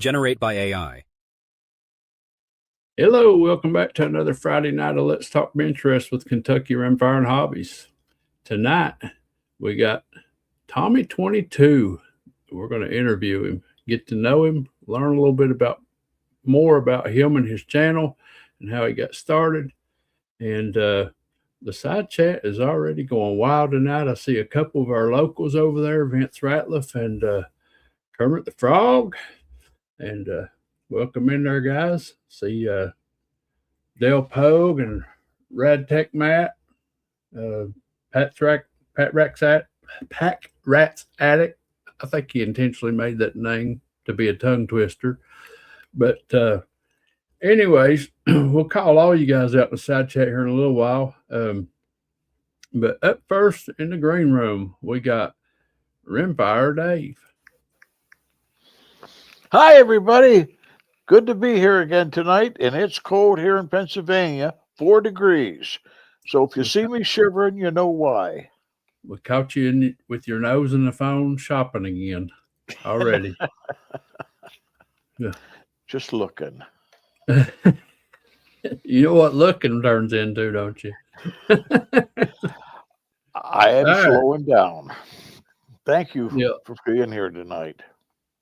Generate by AI. Hello, welcome back to another Friday night of Let's Talk Benchrest with KYRimfireandHobbies. Tonight, we got Tommy 22. We're going to interview him, get to know him, learn a little bit more about him and his channel and how he got started. And the side chat is already going wild tonight. I see a couple of our locals over there, Vince Ratliff and Kermit the Frog. And welcome in there, guys. See Dale Pogue and Rad Tech Matt, Pat Rat's Addict. I think he intentionally made that name to be a tongue twister. But anyways, we'll call all you guys out in the side chat here in a little while. But up first in the green room, we got Rimfire Dave. Hi, everybody. Good to be here again tonight, and it's cold here in Pennsylvania, 4 degrees. So if you see me shivering, you know why. We caught you with your nose in the phone shopping again already. Yeah. Just looking. You know what looking turns into, don't you? I am slowing down. Thank you for being here tonight.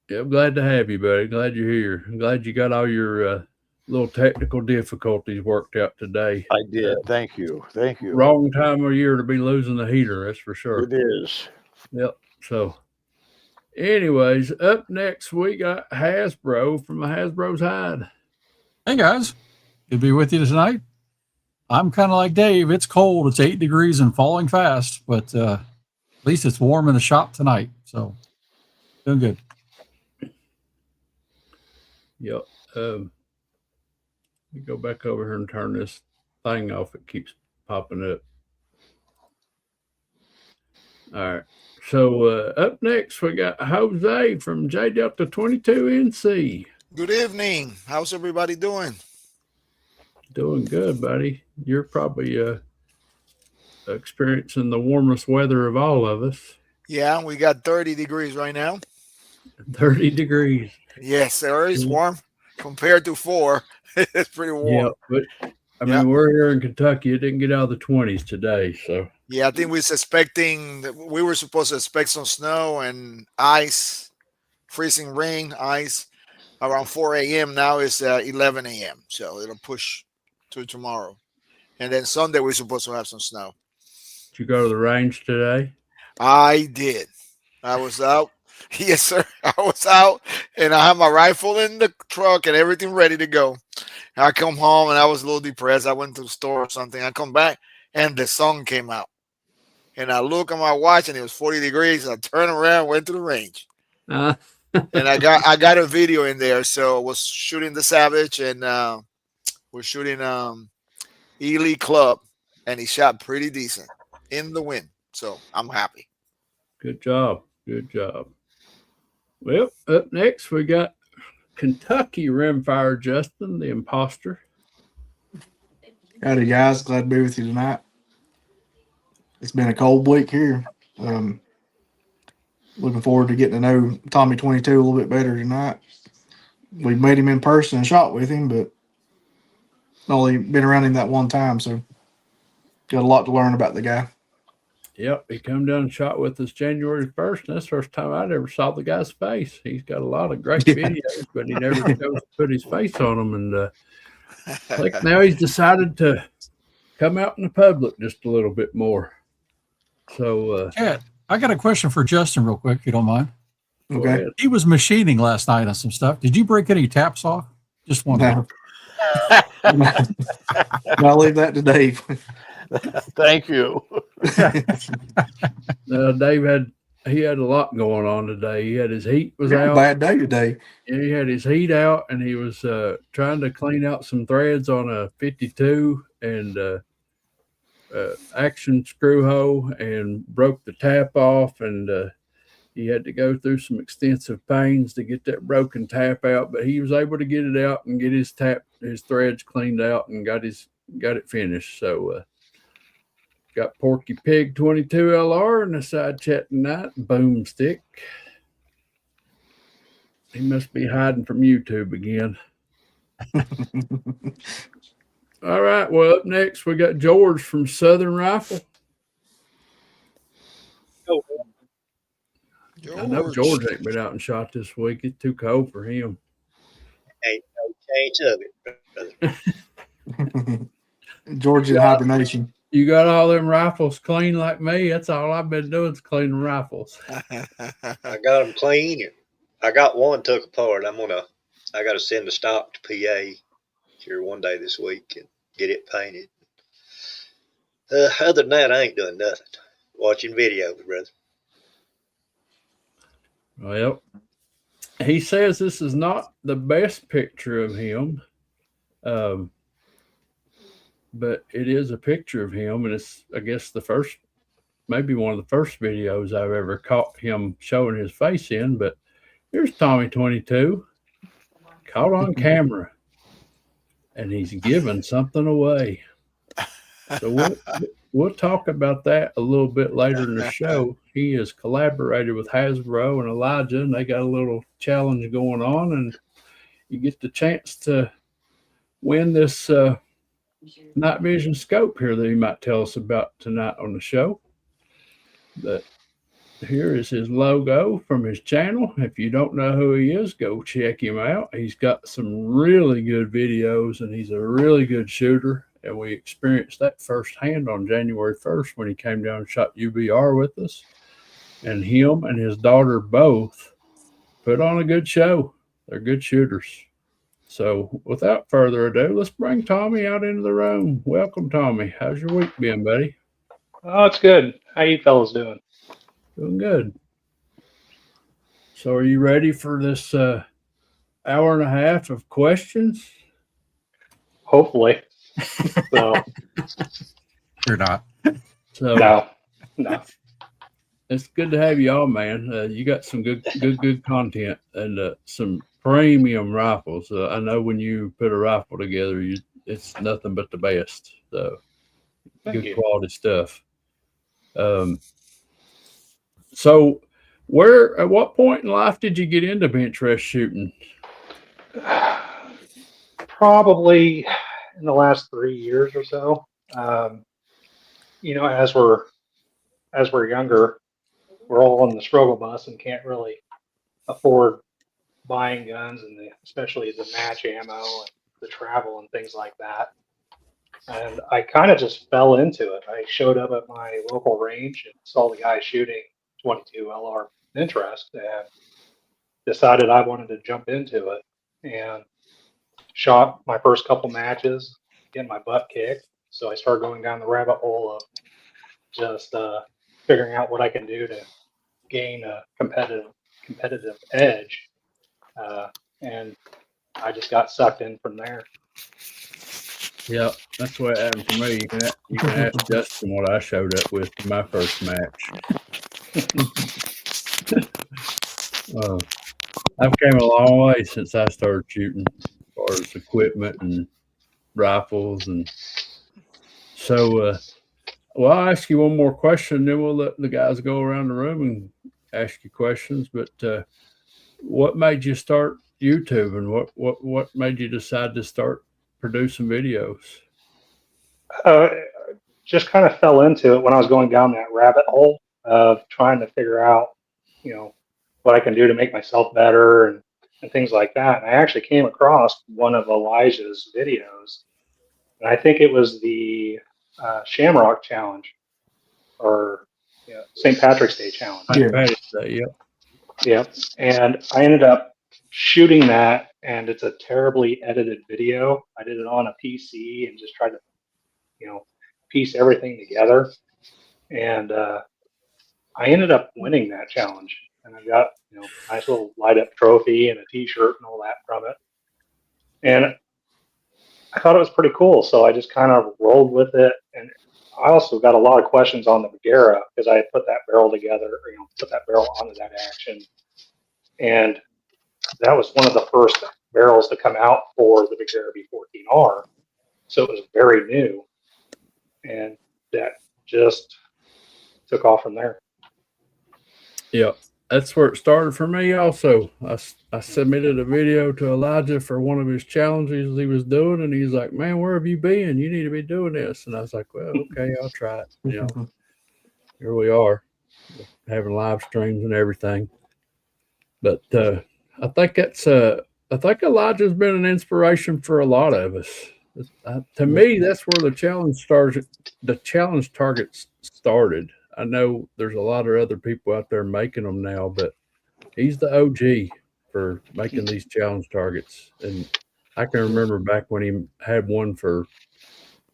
Yeah, I'm glad to have you, buddy. Glad you're here. I'm glad you got all your little technical difficulties worked out today. I did. Thank you. Thank you. Wrong time of year to be losing the heater, that's for sure. It is. Yep. So, anyways, up next, we got Hasbro from Hasbro's Hide. Hey, guys. Good to be with you tonight. I'm kind of like Dave. It's cold. It's 8 degrees and falling fast, but at least it's warm in the shop tonight. So, doing good. Yep. Let me go back over here and turn this thing off. It keeps popping up. All right. So up next, we got Jose from J Delta 22NC. Good evening. How's everybody doing? Doing good, buddy. You're probably experiencing the warmest weather of all of us. Yeah, we got 30 degrees right now. 30 degrees. Yes, sir. It's warm compared to 4. It's pretty warm. Yeah, but I mean, we're here in Kentucky. It didn't get out of the 20s today, so. Yeah, I think we were supposed to expect some snow and ice, freezing rain, ice around 4 a.m. Now it's 11 a.m. So it'll push to tomorrow. And then Sunday we're supposed to have some snow. Did you go to the range today? I did. I was out. Yes, sir. I was out and I had my rifle in the truck and everything ready to go. I come home and I was a little depressed. I went to the store or something. I come back and the sun came out. And I look at my watch and it was 40 degrees. I turned around, went to the range. And I got a video in there. So I was shooting the Savage and we're shooting Ely Club. And he shot pretty decent in the wind. So I'm happy. Good job. Good job. Well, up next, we got Kentucky Rimfire Justin, the imposter. Howdy, guys. Glad to be with you tonight. It's been a cold week here. Looking forward to getting to know Tommy 22 a little bit better tonight. We've met him in person and shot with him, but only been around him that one time, so got a lot to learn about the guy. Yep, he come down and shot with us January 1st, and that's the first time I'd ever saw the guy's face. He's got a lot of great videos, but he never chose to put his face on them. And like now he's decided to come out in the public just a little bit more. So, yeah, I got a question for Justin real quick, if you don't mind. Okay. He was machining last night on some stuff. Did you break any taps off? Just one. No. I'll leave that to Dave. Thank you. Dave had a lot going on today. He had his heat was out. Bad day today. Yeah, he had his heat out, and he was trying to clean out some threads on a 52 and action screw hole, and broke the tap off, and he had to go through some extensive pains to get that broken tap out. But he was able to get it out and get his threads cleaned out, and got it finished. So. Got Porky Pig 22 LR in the side chat tonight. Boomstick. He must be hiding from YouTube again. All right. Well, up next, we got George from Southern Rifle. I know George ain't been out and shot this week. It's too cold for him. Ain't no change of it, brother. George in hibernation. You got all them rifles clean like me. That's all I've been doing is cleaning rifles. I got them clean. I got one took apart. I got to send the stock to PA here one day this week and get it painted. Other than that, I ain't doing nothing. Watching videos, brother. Well, he says this is not the best picture of him, but it is a picture of him, and it's, I guess, maybe one of the first videos I've ever caught him showing his face in. But here's Tommy 22, caught on camera, and he's giving something away. So we'll talk about that a little bit later in the show. He has collaborated with Hasbro and Elijah, and they got a little challenge going on, and you get the chance to win this night vision scope here that he might tell us about tonight on the show. But here is his logo from his channel. If you don't know who he is, go check him out. He's got some really good videos, and he's a really good shooter. And we experienced that firsthand on January 1st when he came down and shot UBR with us. And him and his daughter both put on a good show. They're good shooters. So without further ado, let's bring Tommy out into the room. Welcome, Tommy. How's your week been, buddy? Oh, it's good. How you fellas doing? Doing good. So are you ready for this hour and a half of questions? Hopefully. So You're not. So no. it's good to have you all, man. You got some good content and some premium rifles. I know when you put a rifle together, it's nothing but the best. So Thank good you. quality stuff. So at what point in life did you get into Benchrest shooting? Probably in the last 3 years or so. As we're younger, we're all on the struggle bus and can't really afford buying guns, and especially the match ammo and the travel and things like that. And I kind of just fell into it. I showed up at my local range and saw the guy shooting 22 LR Benchrest and decided I wanted to jump into it, and shot my first couple matches, getting my butt kicked. So I started going down the rabbit hole of just figuring out what I can do to gain a competitive edge, and I just got sucked in from there. Yeah, that's what happened for me. You can ask Justin what I showed up with in my first match. I've came a long way since I started shooting, as far as equipment and rifles, and so. Well, I'll ask you one more question, then we'll let the guys go around the room and ask you questions. But what made you start YouTube, and what made you decide to start producing videos? Just kind of fell into it when I was going down that rabbit hole of trying to figure out, what I can do to make myself better and things like that. And I actually came across one of Elijah's videos, and I think it was the Shamrock Challenge, or St. Patrick's Day Challenge. Yep. And I ended up shooting that, and it's a terribly edited video. I did it on a PC and just tried to, piece everything together. And I ended up winning that challenge, and I got a nice little light up trophy and a T-shirt and all that from it. And I thought it was pretty cool, so I just kind of rolled with it. And I also got a lot of questions on the Bagheera because I had put that barrel together, put that barrel onto that action. And that was one of the first barrels to come out for the Bagheera B14R. So it was very new. And that just took off from there. Yeah. that's where it started for me. Also, I submitted a video to Elijah for one of his challenges he was doing, and he's like, "Man, where have you been? You need to be doing this." And I was like, "Well, okay, I'll try it." You know, here we are, having live streams and everything. But I think I think Elijah's been an inspiration for a lot of us. To me, that's where the challenge started. The challenge targets started. I know there's a lot of other people out there making them now, but he's the OG for making these challenge targets. And I can remember back when he had one for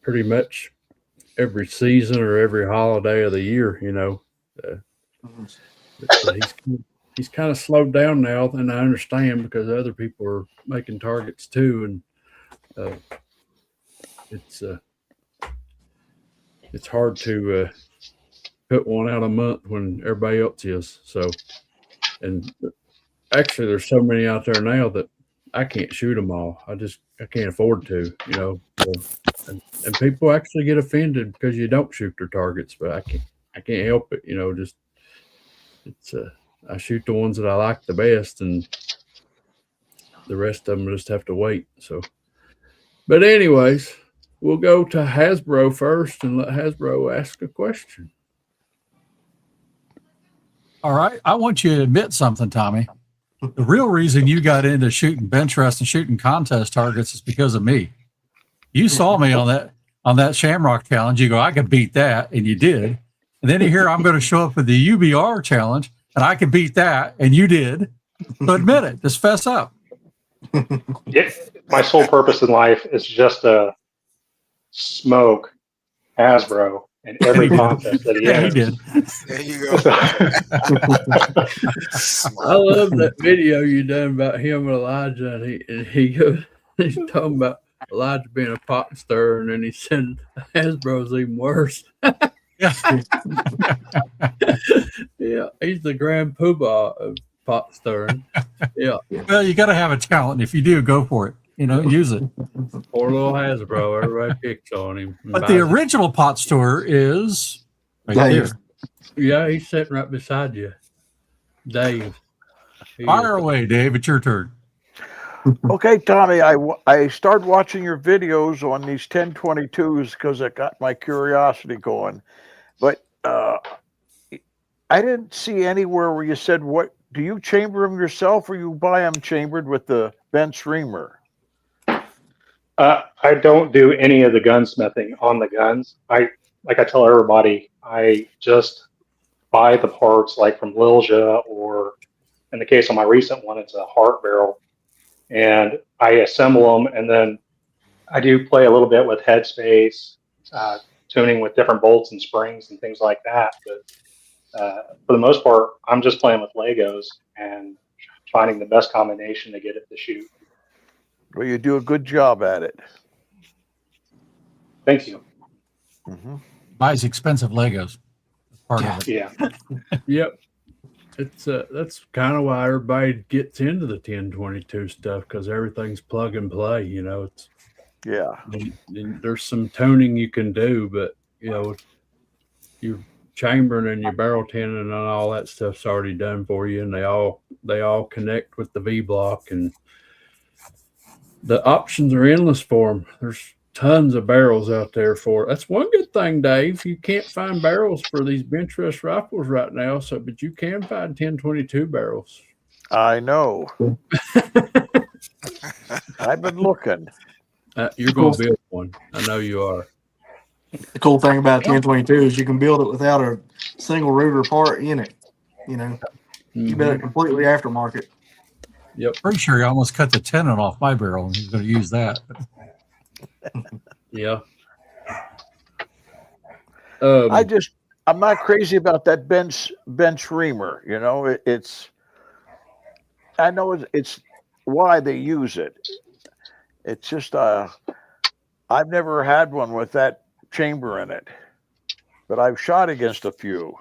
pretty much every season or every holiday of the year, you know. He's kind of slowed down now, and I understand because other people are making targets too, and it's hard to put one out a month when everybody else is. So, and actually, there's so many out there now that I can't shoot them all. I can't afford to, you know. So, and people actually get offended because you don't shoot their targets, but I can't help it, you know. Just I shoot the ones that I like the best, and the rest of them just have to wait. So, but anyways, we'll go to Hasbro first and let Hasbro ask a question. All right. I want you to admit something, Tommy. The real reason you got into shooting Benchrest and shooting contest targets is because of me. You saw me on that Shamrock challenge. You go, I could beat that, and you did. And then you hear I'm going to show up with the UBR challenge, and I could beat that, and you did. So admit it. Just fess up. Yeah, my sole purpose in life is just to smoke Hasbro in every contest that he Yeah, he enters. did. There you go. I love that video you done about him and Elijah, and he goes, he's talking about Elijah being a pot stirrer, and then he said Hasbro's even worse. Yeah. Yeah, he's the grand poobah of pot stirring. Yeah, Well, you got to have a talent. If you do, go for it. You know, use it. poor little Hasbro. Everybody picks on him. But the original pot store is right Dave. there. Yeah, he's sitting right beside you, Dave. Fire away, Dave. It's your turn. Okay, Tommy, I started watching your videos on these 1022s because it got my curiosity going. But I didn't see anywhere where you said, what do you chamber them yourself, or you buy them chambered with the bench reamer? I don't do any of the gunsmithing on the guns. I tell everybody, I just buy the parts like from Lilja, or in the case of my recent one, it's a heart barrel, and I assemble them, and then I do play a little bit with headspace, tuning with different bolts and springs and things like that. But for the most part, I'm just playing with Legos and finding the best combination to get it to shoot. Well, you do a good job at it. Thank you. Mm-hmm. Buys expensive Legos. That's part of it. Yeah. Yep. It's that's kind of why everybody gets into the 1022 stuff, because everything's plug and play. You know, it's there's some tuning you can do, but you know, your chambering and your barrel tinning and all that stuff's already done for you, and they all connect with the V block, and the options are endless for them. There's tons of barrels out there for it. That's one good thing, Dave. You can't find barrels for these Benchrest rifles right now, but you can find 1022 barrels. I know. I've been looking. You're going to build one. I know you are. The cool thing about 1022 is you can build it without a single router part in it. You know, you build it completely aftermarket. Yep. Pretty sure he almost cut the tenon off my barrel, and he's going to use that. Yeah. I'm not crazy about that bench reamer. You know, I know it's why they use it. It's just I've never had one with that chamber in it, but I've shot against a few.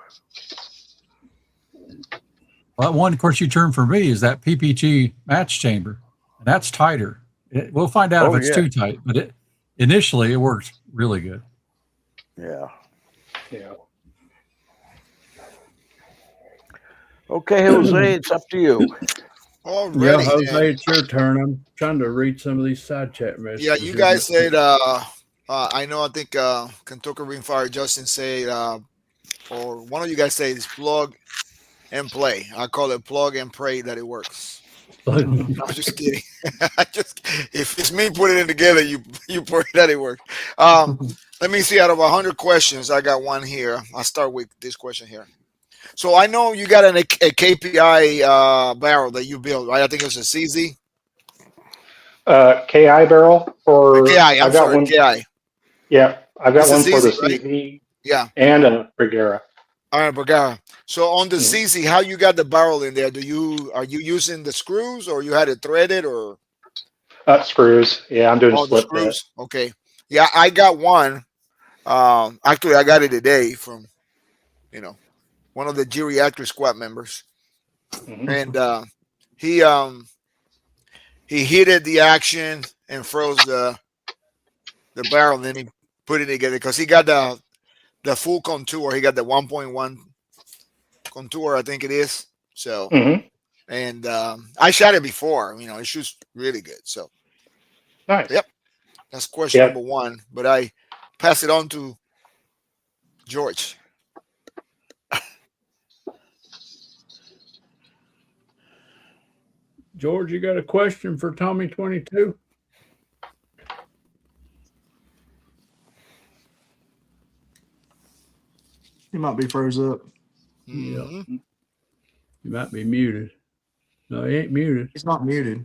Well, one, of course, you turn for me is that PPG match chamber, and that's tighter. We'll find out if it's too tight, but initially it works really good. Yeah. Yeah. Okay, Jose, it's up to you. Already, Yeah, Jose, then. it's your turn. I'm trying to read some of these side chat messages. Yeah, you guys said. I know. I think Kentucky Rimfire Justin said, or one of you guys said, is plug and play. I call it plug and pray that it works. I'm just kidding. If it's me putting it together, you pray that it works. Let me see. Out of 100 questions, I got one here. I'll start with this question here. So I know you got a KPI barrel that you built, right? I think it was a CZ. KI barrel for KI. I've got one. KI. Yeah, I've got It's a one for the CZ, right? CZ Yeah. and a Brigera. All right, Bergara. So on the CZ, how you got the barrel in there? Are you using the screws, or you had it threaded, or Screws. Yeah, I'm doing a all the split bit. screws? Okay. Yeah, I got one. Actually, I got it today from one of the geriatric squad members, and he heated the action and froze the barrel, and then he put it together because he got the full contour. He got the 1.1 contour, I think it is. So, and I shot it before. It shoots really good. So, Nice. Yep, that's question number one. But I pass it on to George. George, you got a question for Tommy 22? He might be froze up. Yeah. You might be muted. No, he ain't muted. He's not muted.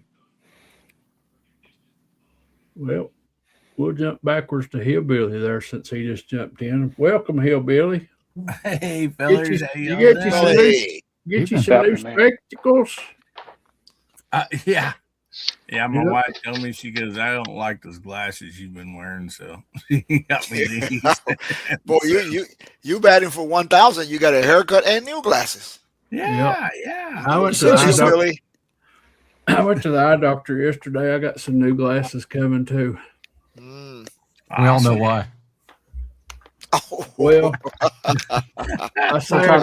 Well, we'll jump backwards to Hillbilly there since he just jumped in. Welcome, Hillbilly. Hey, fellas. Get you some new spectacles. Yeah. Yeah, my wife told me, she goes, I don't like those glasses you've been wearing, so she got me these. Boy, you batting for 1,000. You got a haircut and new glasses. Yeah. I went to the eye doctor yesterday. I got some new glasses coming too. We all know why. Well, I say I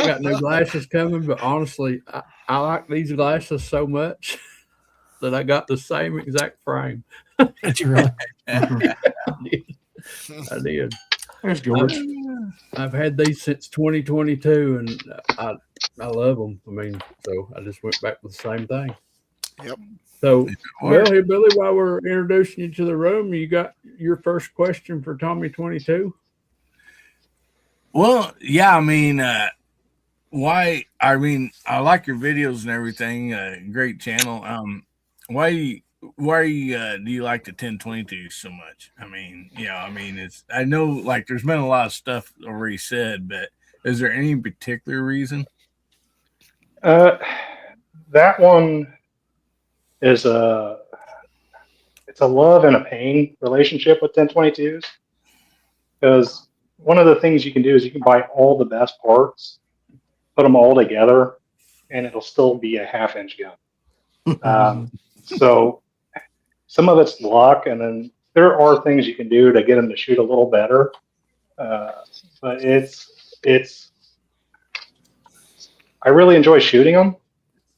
got new glasses coming, but honestly, I like these glasses so much that I got the same exact frame. Did you really? I did. There's George. I've had these since 2022, and I love them. I mean, so I just went back with the same thing. Yep. So, well, hey, Billy, while we're introducing you to the room, you got your first question for Tommy 22? Well, yeah, I mean, I like your videos and everything. Great channel. Why do you like the 1022 so much? I mean, I know like there's been a lot of stuff already said, but is there any particular reason? That one is it's a love and a pain relationship with 1022s, because one of the things you can do is you can buy all the best parts, put them all together, and it'll still be a half-inch gun. So some of it's luck, and then there are things you can do to get them to shoot a little better. But I really enjoy shooting them.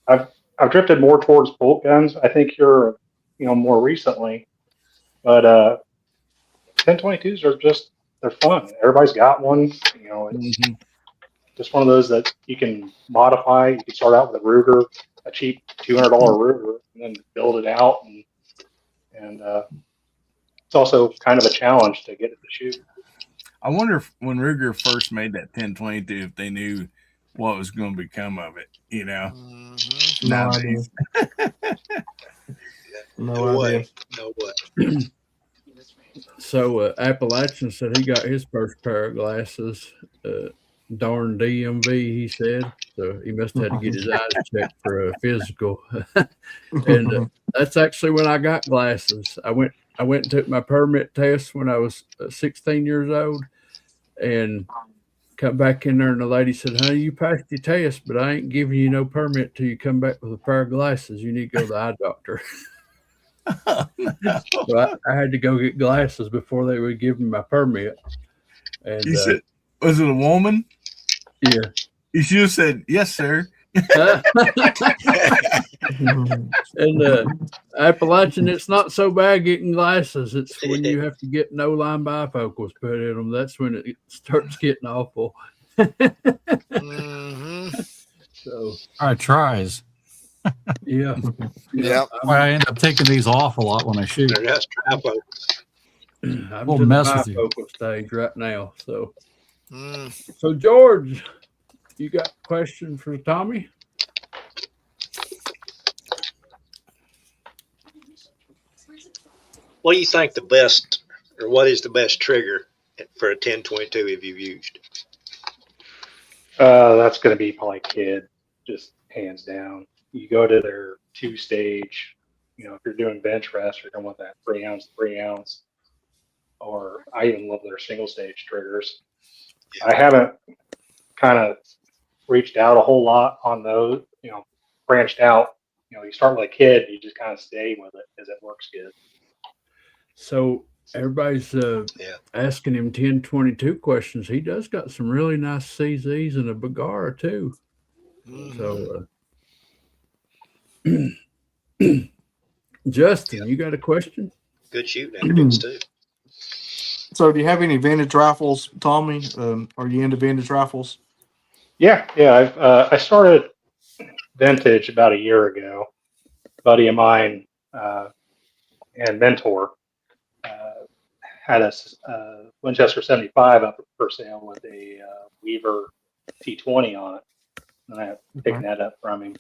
I've drifted more towards bolt guns. I think you're, more recently, but 1022s are they're fun. Everybody's got one. It's just one of those that you can modify. You can start out with a Ruger, a cheap $200 Ruger, and then build it out. And it's also kind of a challenge to get it to shoot. I wonder if when Ruger first made that 1022, if they knew what was going to become of it, No idea. No idea. No way. So Appalachian said he got his first pair of glasses. Darn DMV, he said. So he must have had to get his eyes checked for a physical. And that's actually when I got glasses. I went and took my permit test when I was 16 years old, and come back in there, and the lady said, "Honey, you passed your test, but I ain't giving you no permit till you come back with a pair of glasses. You need to go to the eye doctor." So I had to go get glasses before they would give me my permit. And you said, was it a woman? Yeah. You should have said, yes, sir. And Appalachian, it's not so bad getting glasses. It's when you have to get no line bifocals put in them. That's when it starts getting awful. So All right, tries. yeah. Yep. I end up taking these off a lot when I shoot. They're just tripod. I'm We'll to the mess with you. bifocal stage right now. So Mm. so George, you got a question for Tommy? What do you think the best, or what is the best trigger for a 1022 if you've used? That's going to be probably Kid, just hands down. You go to their 2-stage, if you're doing Benchrest, you're going to want that 3 ounce, or I even love their single stage triggers. I haven't kind of reached out a whole lot on those, branched out. You start with a Kid, you just kind of stay with it because it works good. So everybody's asking him 1022 questions. He does got some really nice CZs and a Bagara too. So Justin, you got a question? Good shooting evidence too. So, do you have any vintage rifles, Tommy? Are you into vintage rifles? Yeah. I started vintage about a year ago. A buddy of mine and mentor had a Winchester 75 up for sale with a Weaver T20 on it, and I had taken that up from him.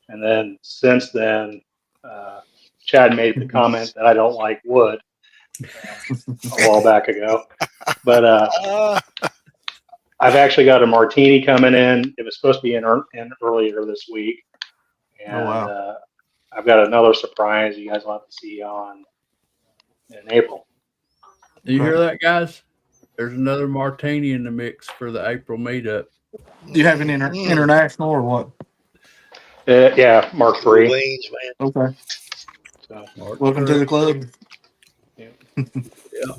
And then since then, Chad made the comment that I don't like wood a while back ago, but I've actually got a Martini coming in. It was supposed to be in earlier this week, and I've got another surprise you guys will have to see in April. Do you hear that, guys? There's another Martini in the mix for the April meetup. Do you have an international or what? Yeah, Mark III. Wings, man. Okay. So, Welcome to the club. yeah. Yeah.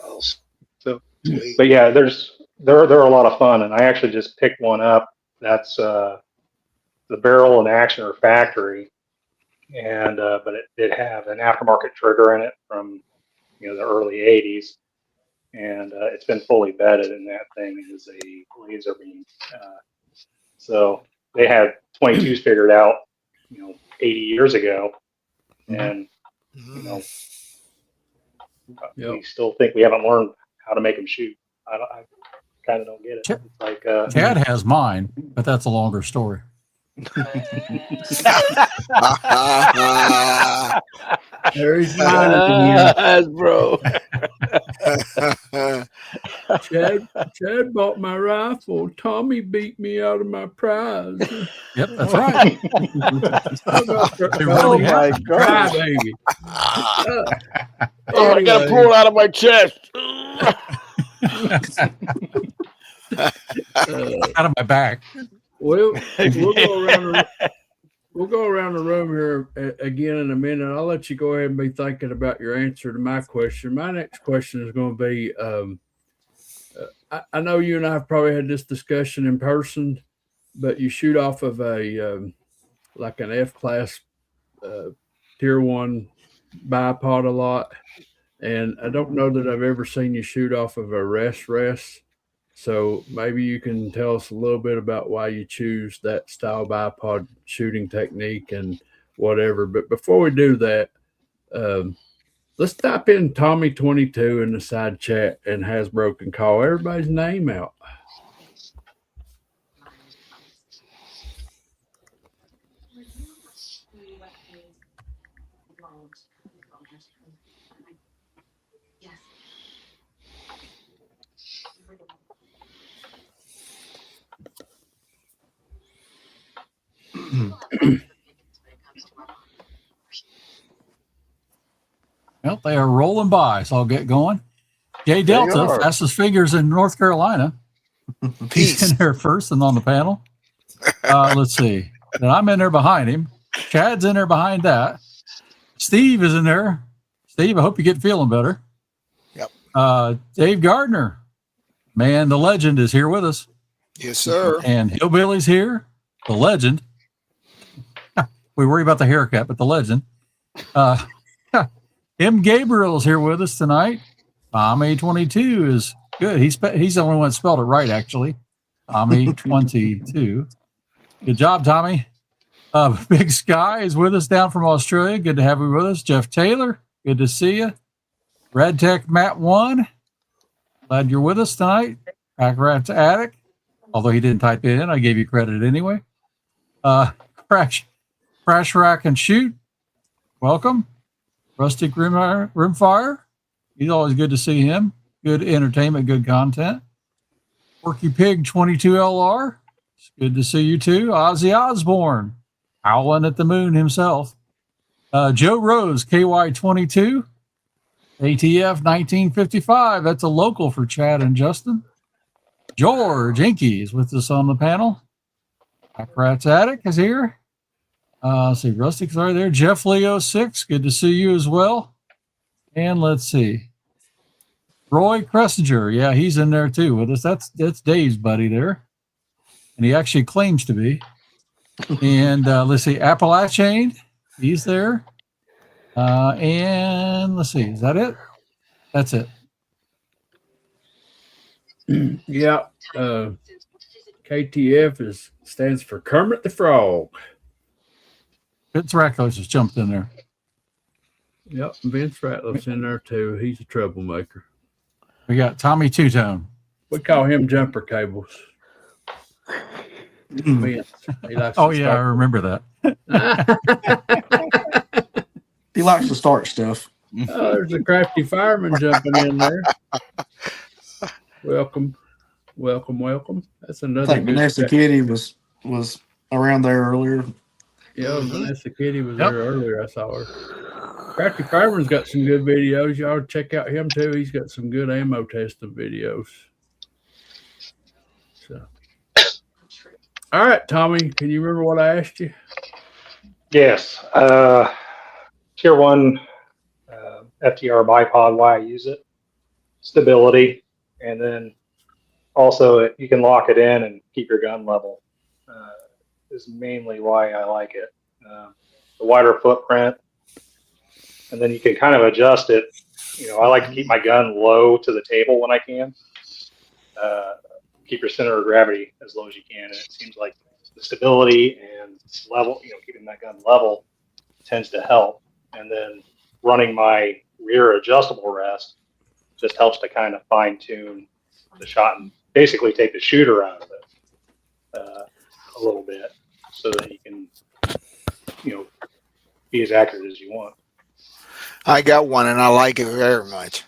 Awesome. So, Sweet. but yeah, they're a lot of fun, and I actually just picked one up. That's the barrel and action or factory, and but it have an aftermarket trigger in it from the early '80s, and it's been fully bedded, and that thing is a laser beam. So they had 22s figured out, 80 years ago, and we still think we haven't learned how to make them shoot. I kind of don't get it. It's like Chad has mine, but that's a longer story. There he's mine again. Bro. Chad bought my rifle. Tommy beat me out of my prize. Yep, that's right. Oh my God. Baby. I gotta pull it out of my chest. Out of my back. We'll go around the room here again in a minute. I'll let you go ahead and be thinking about your answer to my question. My next question is going to be, I know you and I have probably had this discussion in person, but you shoot off of like an F-class tier 1 bipod a lot. And I don't know that I've ever seen you shoot off of a rest. So maybe you can tell us a little bit about why you choose that style bipod shooting technique and whatever. But before we do that, let's type in Tommy 22 in the side chat and Hasbro can call everybody's name out. Well, they are rolling by, so I'll get going. Jay Delta, fastest fingers in North Carolina. He's in there first and on the panel. Let's see. And I'm in there behind him. Chad's in there behind that. Steve is in there. Steve, I hope you get feeling better. Yep. Dave Gardner. Man, the legend is here with us. Yes, sir. And Hillbilly's here. The legend. We worry about the haircut, but the legend. M. Gabriel's here with us tonight. Tommy 22 is good. He's the only one that spelled it right, actually. Tommy 22. Good job, Tommy. Big Sky is with us down from Australia. Good to have you with us. Jeff Taylor, good to see you. Red Tech Matt 1, glad you're with us tonight. Pack Rat's Attic, although he didn't type it in, I gave you credit anyway. Crash Rack and Shoot, welcome. Rustic Rimfire, he's always good to see him. Good entertainment, good content. Porky Pig 22LR, it's good to see you too. Ozzy Osbourne, howling at the moon himself. Joe Rose, KY22. ATF 1955, that's a local for Chad and Justin. George Inky is with us on the panel. Rat's Attic is here. Let's see, Rustic's right there. Jeff Leo 6, good to see you as well. And let's see. Roy Cressinger, yeah, he's in there too with us. That's Dave's buddy there. And he actually claims to be. And let's see, Appalachian, he's there. And let's see, is that it? That's it. Yeah. KTF stands for Kermit the Frog. Vince Ratcliffe just jumped in there. Yep, Vince Ratliff's in there too. He's a troublemaker. We got Tommy Two-Tone. We call him Jumper Cables. Vince. He likes Oh, to yeah, I remember that. He likes to start stuff. Oh, there's a crafty fireman jumping in there. Welcome. That's I another. think Vanessa Kitty was around there earlier. Yeah, Vanessa Kitty was there earlier. I saw her. Crafty Fireman's got some good videos. Y'all check out him too. He's got some good ammo testing videos. So, all right, Tommy, can you remember what I asked you? Yes. Tier 1 FTR bipod, why I use it. Stability. And then also you can lock it in and keep your gun level. Is mainly why I like it. The wider footprint. And then you can kind of adjust it. You know, I like to keep my gun low to the table when I can. Keep your center of gravity as low as you can. And it seems like the stability and level, keeping that gun level tends to help. And then running my rear adjustable rest just helps to kind of fine tune the shot and basically take the shooter out of it a little bit so that you can, be as accurate as you want. I got one and I like it very much.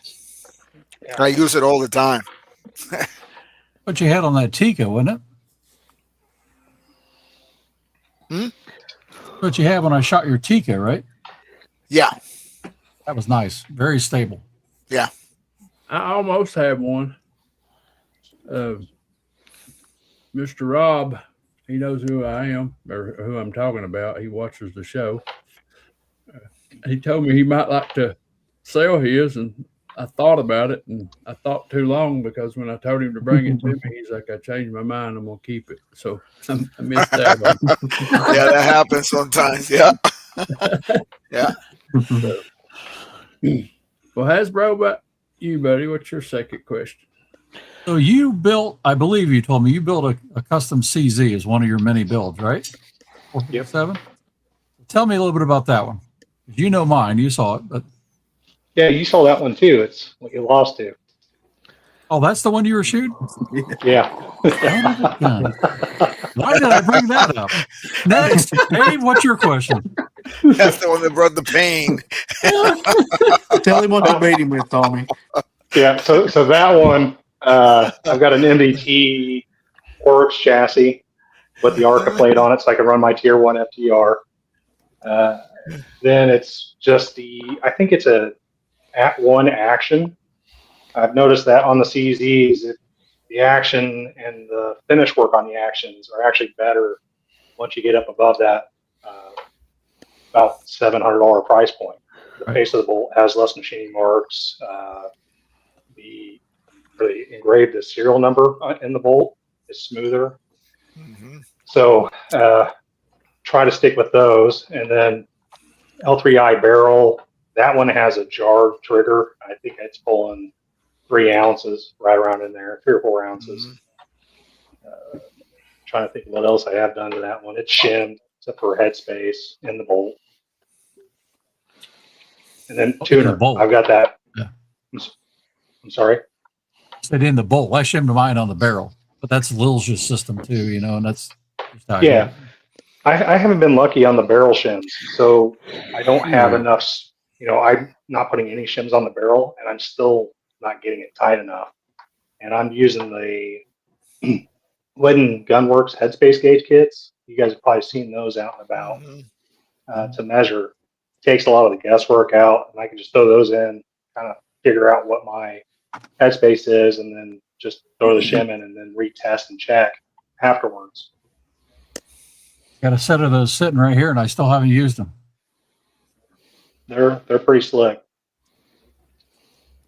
Yeah. I use it all the time. What you had on that Tika, wasn't it? What you had when I shot your Tika, right? Yeah. That was nice. Very stable. Yeah. I almost have one. Mr. Rob, he knows who I am or who I'm talking about. He watches the show. He told me he might like to sell his, and I thought about it, and I thought too long because when I told him to bring it to me, he's like, I changed my mind. I'm going to keep it. So I missed out on it. Yeah, that happens sometimes. Yeah. Yeah. So, well, Hasbro, about you, buddy, what's your second question? So you built, I believe you told me, you built a custom CZ as one of your many builds, right? 457? Tell me a little bit about that one. You know mine. You saw it, but Yeah, you saw that one too. It's what you lost to. oh, that's the one you were shooting? Yeah. Why did I bring that up? Next, Dave, what's your question? That's the one that brought the pain. Tell him what to beat him with, Tommy. Yeah. So that one, I've got an MDT Oryx chassis with the Arca plate on it, so I can run my Tier 1 FTR. Then it's just I think it's a @1 action. I've noticed that on the CZs, the action and the finish work on the actions are actually better once you get up above that about $700 price point. The face of the bolt has less machining marks. they engrave the serial number in the bolt is smoother. Mm-hmm. So try to stick with those. And then L3I barrel, that one has a jar trigger. I think it's pulling 3 ounces right around in there, 3 or 4 ounces. Trying to think what else I have done to that one. It's shimmed except for headspace in the bolt. And then tuner, bolt. I've got that. Yeah. I'm sorry. Said in the bolt. I shimmed mine on the barrel, but that's Lil's system too, you know, and that's just how I do Yeah. it. I haven't been lucky on the barrel shims, so I don't have enough. You know, I'm not putting any shims on the barrel, and I'm still not getting it tight enough. And I'm using the Wooden Gunworks headspace gauge kits. You guys have probably seen those out and about to measure. Takes a lot of the guesswork out, and I can just throw those in, kind of figure out what my headspace is, and then just throw the shim in, and then retest and check afterwards. Got a set of those sitting right here, and I still haven't used them. They're pretty slick.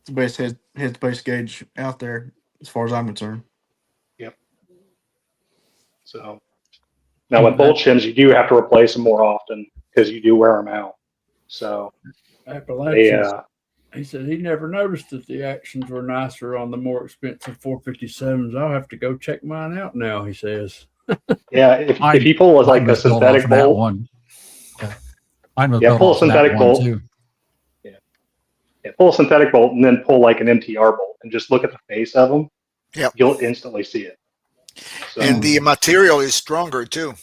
It's the best headspace gauge out there, as far as I'm concerned. Yep. So now with bolt shims, you do have to replace them more often because you do wear them out. So he said he never noticed that the actions were nicer on the more expensive 457s. I'll have to go check mine out now, he says. Yeah, if you pull like a synthetic bolt, one. Yeah, mine was pull a synthetic bolt too. Yeah, pull a synthetic bolt and then pull like an MTR bolt and just look at the face of them. Yep. You'll instantly see it. So, and the material is stronger too.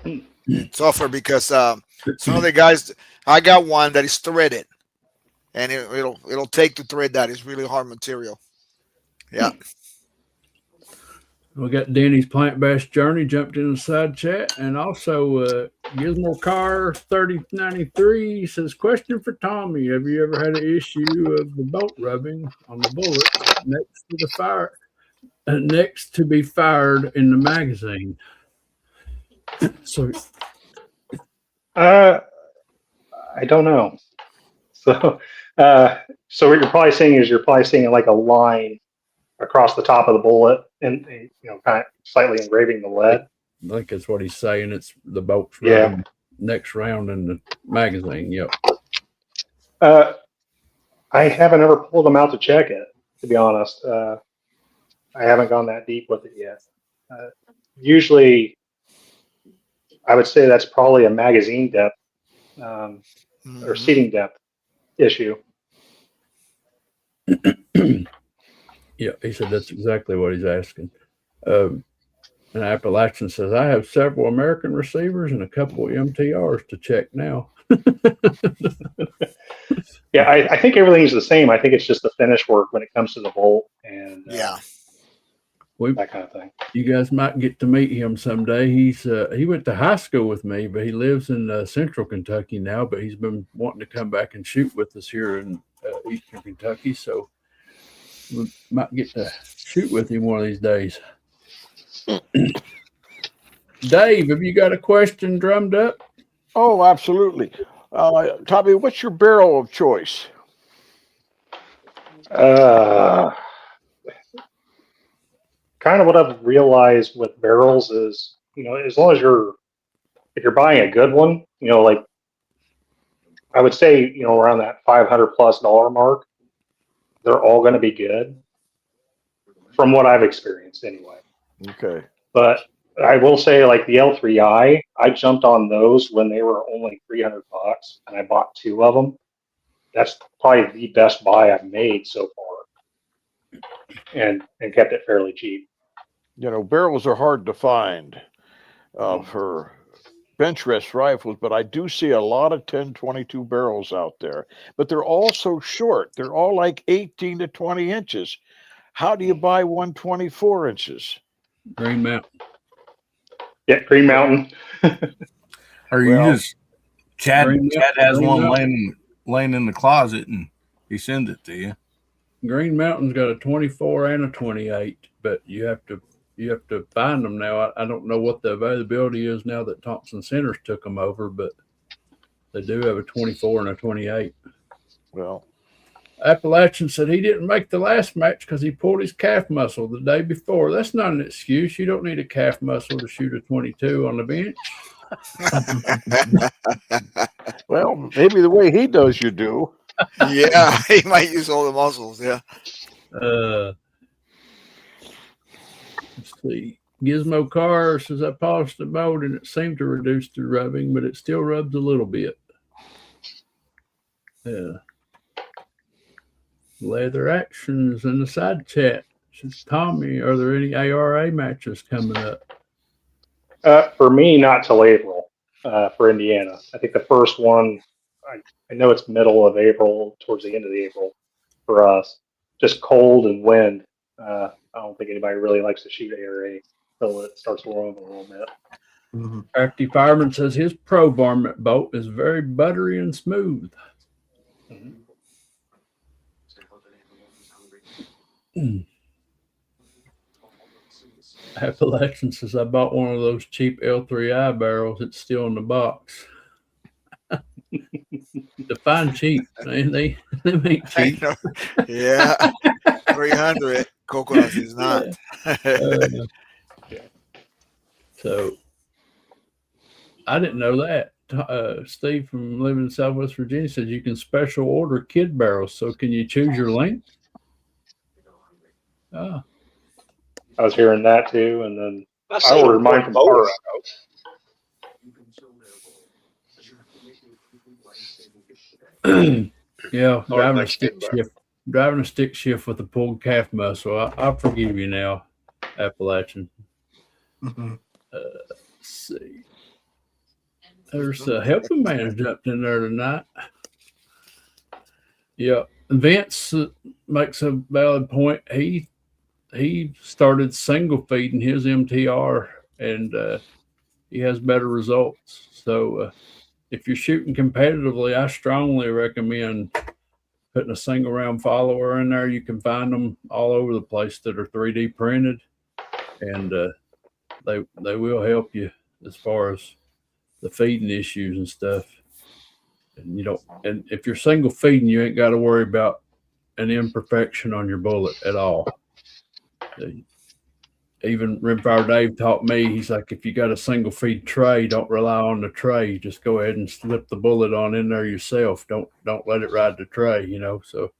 It's tougher because some of the guys, I got one that is threaded, and it'll take to thread that. It's really hard material. Yeah. We got Denny's Plant Bash Journey jumped in the side chat, and also Gizmo Car 3093 says, question for Tommy: have you ever had an issue of the bolt rubbing on the bullets next to be fired in the magazine? So, I don't know. So, so what you're probably seeing is like a line across the top of the bullet, and kind of slightly engraving the lead. I think that's what he's saying. It's the bolts rubbing next round in the magazine. Yep. I haven't ever pulled them out to check it, to be honest. I haven't gone that deep with it yet. Usually, I would say that's probably a magazine depth or seating depth issue. Yeah, he said that's exactly what he's asking. And Appalachian says, I have several American receivers and a couple of MTRs to check now. Yeah, I think everything's the same. I think it's just the finish work when it comes to the bolt and that kind of thing. You guys might get to meet him someday. He went to high school with me, but he lives in central Kentucky now, but he's been wanting to come back and shoot with us here in eastern Kentucky. So we might get to shoot with him one of these days. Dave, have you got a question drummed up? Oh, absolutely. Tommy, what's your barrel of choice? Kind of what I've realized with barrels is, as long as if you're buying a good one, like I would say, around that $500+ mark, they're all going to be good from what I've experienced anyway. Okay. But I will say, like the L3I, I jumped on those when they were only $300 and I bought 2 of them. That's probably the best buy I've made so far and kept it fairly cheap. Barrels are hard to find for Benchrest rifles, but I do see a lot of 1022 barrels out there, but they're all so short. They're all like 18 to 20 inches. How do you buy 124 inches? Green Mountain. Yeah, Green Mountain. Or you just Chad has one laying in the closet and he sends it to you. Green Mountain's got a 24 and a 28, but you have to find them now. I don't know what the availability is now that Thompson Centers took them over, but they do have a 24 and a 28. Well, Appalachian said he didn't make the last match because he pulled his calf muscle the day before. That's not an excuse. You don't need a calf muscle to shoot a 22 on the bench. Well, maybe the way he does, you do. Yeah, he might use all the muscles. Yeah. Let's see. Gizmo Car says I polished the mold and it seemed to reduce the rubbing, but it still rubs a little bit. Leather Actions in the side chat says, Tommy, are there any ARA matches coming up? For me, not till April for Indiana. I think the first one, I know it's middle of April, towards the end of the April for us. Just cold and wind. I don't think anybody really likes to shoot ARA until it starts warming a little bit. Mm-hmm. Crafty Fireman says his Pro Varmint boat is very buttery and smooth. Appalachian says I bought one of those cheap L3I barrels. It's still in the box. Define cheap. They ain't cheap. Yeah. 300 coconuts is not. So I didn't know that. Steve from living in Southwest Virginia says you can special order kid barrels. So can you choose your length? I was hearing that too, and then I see ordered mine from both. Tara. Yeah, driving a stick shift with a pulled calf muscle. I'll forgive you now, Appalachian. Mm-hmm. Let's see. There's a helping man jumped in there tonight. Yeah, Vince makes a valid point. He started single feeding his MTR, and he has better results. So if you're shooting competitively, I strongly recommend putting a single round follower in there. You can find them all over the place that are 3D printed, and they will help you as far as the feeding issues and stuff. And if you're single feeding, you ain't got to worry about an imperfection on your bullet at all. Even Rimfire Dave taught me, he's like, if you got a single feed tray, don't rely on the tray. Just go ahead and slip the bullet on in there yourself. Don't let it ride the tray, So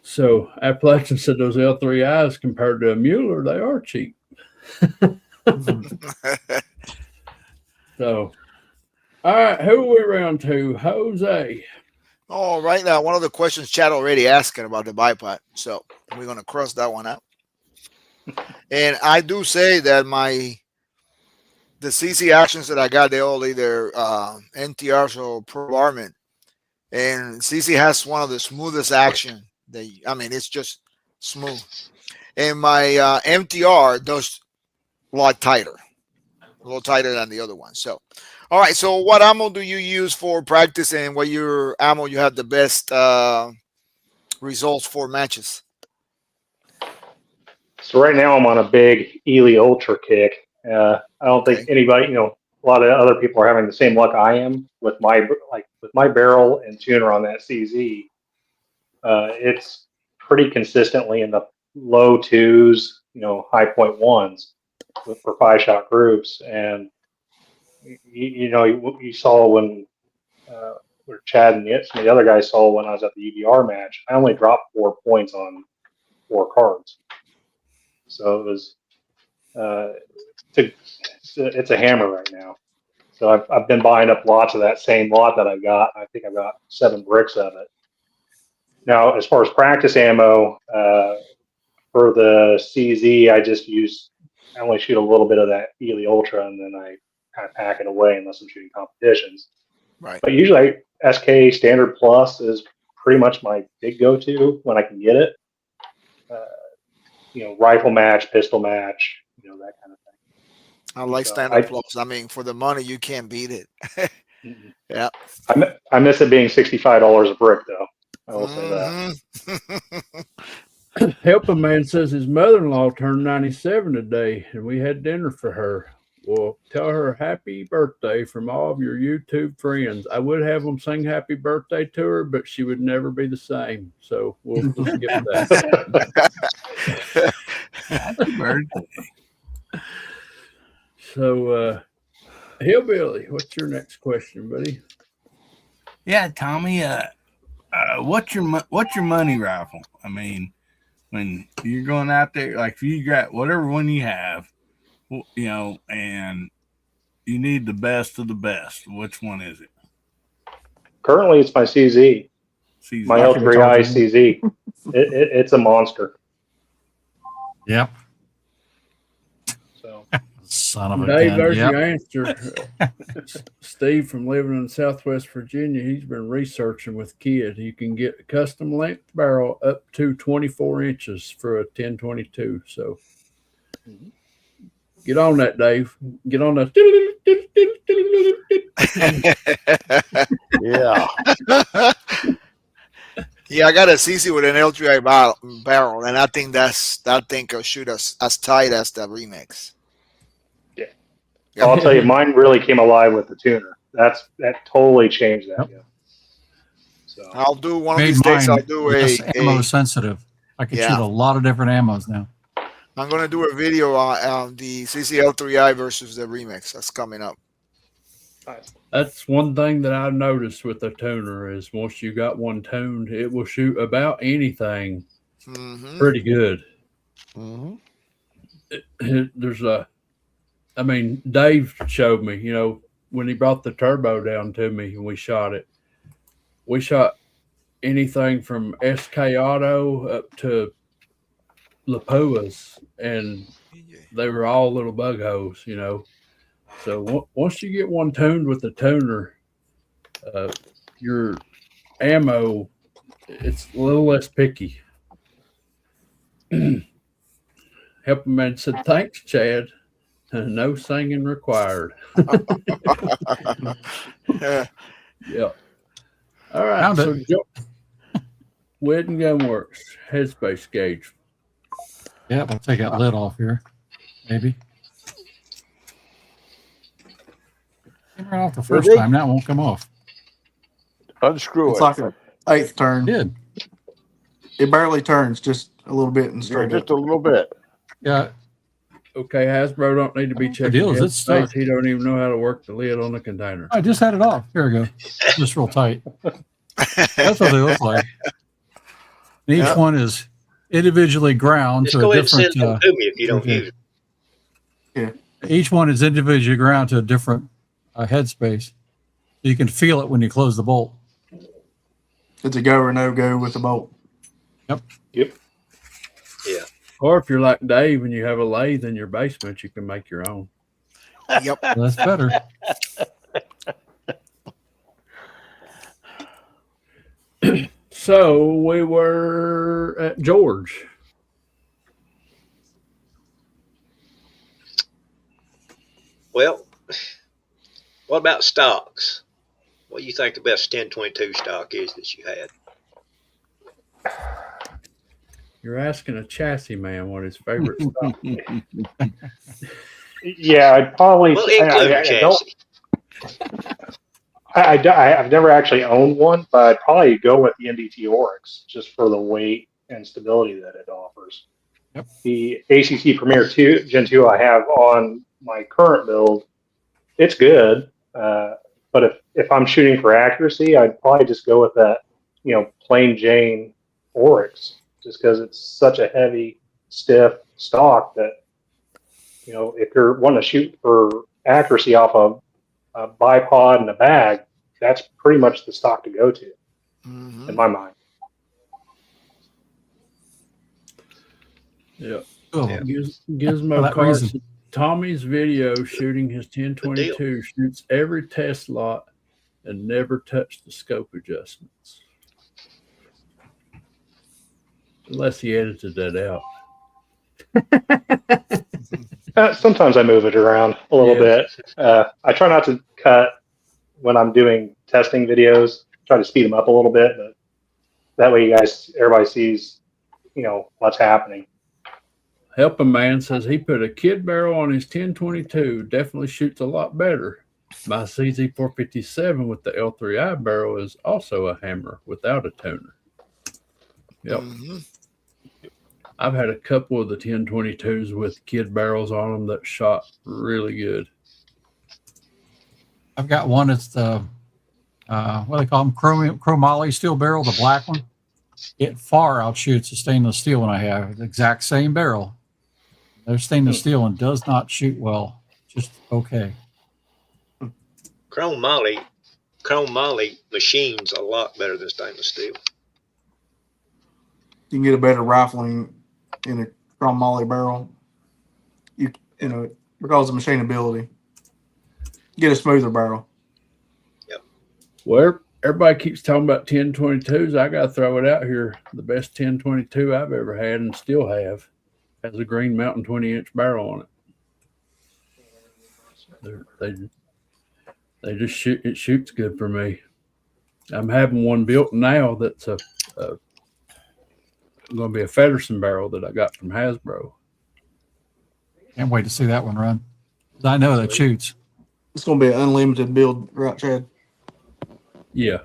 so Appalachian said those L3Is compared to a Mueller, they are cheap. So all right, who are we around to? Jose. Oh, right now, one of the questions chat already asking about the bipod. So we're going to cross that one out. And I do say that the CC actions that I got, they all either NTRs or Pro Varmint. And CC has one of the smoothest action. It's just smooth. And my MTR does a little tighter than the other one. So, all right. So what ammo do you use for practice, and what your ammo you have the best results for matches? So right now I'm on a big Ely Ultra kick. I don't think anybody, a lot of other people are having the same luck I am with my barrel and tuner on that CZ. It's pretty consistently in the low 2s, high 0.1s for 5-shot groups. And you saw when Chad and some of the other guys saw when I was at the UBR match, I only dropped 4 points on 4 cards. So it was, it's a hammer right now. So I've been buying up lots of that same lot that I got. I think I've got 7 bricks of it. Now, as far as practice ammo, for the CZ, I only shoot a little bit of that Ely Ultra, and then I kind of pack it away unless I'm shooting competitions. Right. But usually SK Standard Plus is pretty much my big go-to when I can get it. Rifle match, pistol match, that kind of thing. I like Standard Plus. For the money, you can't beat it. Yeah. I miss it being $65 a brick, though. I will say that. Helping Man says his mother-in-law turned 97 today, and we had dinner for her. Well, tell her happy birthday from all of your YouTube friends. I would have them sing happy birthday to her, but she would never be the same. So we'll skip that. Happy birthday. So, Hillbilly, what's your next question, buddy? Yeah, Tommy. What's your money rifle? I mean, when you're going out there, like if you got whatever one you have, you know, and you need the best of the best, which one is it? Currently, it's my CZ, CZ. my I can L3i talk to CZ. It's a monster. Yep. So Son of a Dave, gun. there's Yep. your answer. Steve from living in Southwest Virginia, he's been researching with Kid. You can get a custom length barrel up to 24 inches for a 1022. So get on that, Dave. Get on that. Yeah. Yeah, I got a CC with an L3i barrel, and I think that thing could shoot us as tight as the remix. Yeah. I'll tell you, mine really came alive with the tuner. That totally changed that. Yep. Yeah. So I'll do one of Made these days. mine I'll do less a ammo sensitive. I can Yeah. shoot a lot of different ammos now. I'm gonna do a video on the CCL3i versus the remix. That's coming up. nice. That's one thing that I've noticed with the tuner is once you got one tuned, it will shoot about anything Mm-hmm. pretty good. Mm-hmm. There's I mean, Dave showed me, you know, when he brought the turbo down to me and we shot it. We shot anything from SK Auto up to Lapuas, and they were all little bug holes, you know. So once you get one tuned with the tuner, your ammo, it's a little less picky. Helping Man said, "Thanks, Chad. No singing required." Yeah. Yeah. All right. Found So, it. Wed and Gunworks headspace gauge. Yep, I'll take that lid off here. Maybe. Came right off the first Really? time. Now it won't come off. Unscrew It's it. like an eighth turn. It did. It barely turns, just a little bit and Yeah, straight just up. a little bit. Yeah. Okay, Hasbro don't need to be checking deal is it's headspace. stuck. He don't even know how to work the lid on the container. I just had it off. Here we go. Just real tight. That's what they look like. And each Yep. one is individually ground Just to go a ahead and different. send them to me if you don't okay. use it. Each one is individually ground to a different headspace. So you can feel it when you close the bolt. It's a go or no go with the bolt. Yep. Yeah. Or if you're like Dave and you have a lathe in your basement, you can make your own. Yep. So that's better. So we were at George. Well, what about stocks? What do you think the best 1022 stock is that you had? You're asking a chassis man what his favorite stock is. Yeah, I'd probably. Well, including chassis. I've never actually owned one, but I'd probably go with the NDT Oryx just for the weight and stability that it offers. Yep. The ACC Premier 2 Gen 2 I have on my current build, it's good, but if I'm shooting for accuracy, I'd probably just go with that, plain Jane Oryx, just because it's such a heavy, stiff stock that, if you're wanting to shoot for accuracy off of a bipod and a bag, that's pretty much the stock to go to, in my mind. Yeah. Oh, Yeah. Gizmo For that Carson. reason. Tommy's video shooting his 1022 shoots every test lot and never touched the scope adjustments. Unless he edited that out. Sometimes I move it around a little bit. I try not to cut when I'm doing testing videos. Try to speed them up a little bit, but that way everybody sees, what's happening. Helping Man says he put a kid barrel on his 1022. Definitely shoots a lot better. My CZ457 with the L3I barrel is also a hammer without a tuner. Yep. Mm-hmm. I've had a couple of the 1022s with kid barrels on them that shot really good. I've got one that's the what do they call them, chromoly steel barrel, the black one. It far outshoots the stainless steel one I have. The exact same barrel. They're stainless steel and does not shoot well. Just okay. Chrome moly machines a lot better than stainless steel. You can get a better rifling in a chrome moly barrel. You know, because of machinability. Get a smoother barrel. Yep. Well, everybody keeps talking about 1022s. I got to throw it out here. The best 1022 I've ever had and still have has a Green Mountain 20-inch barrel on it. They just shoot. It shoots good for me. I'm having one built now that's going to be a Federson barrel that I got from Hasbro. Can't wait to see that one run. I know that shoots. It's going to be an unlimited build, right, Chad? Yeah.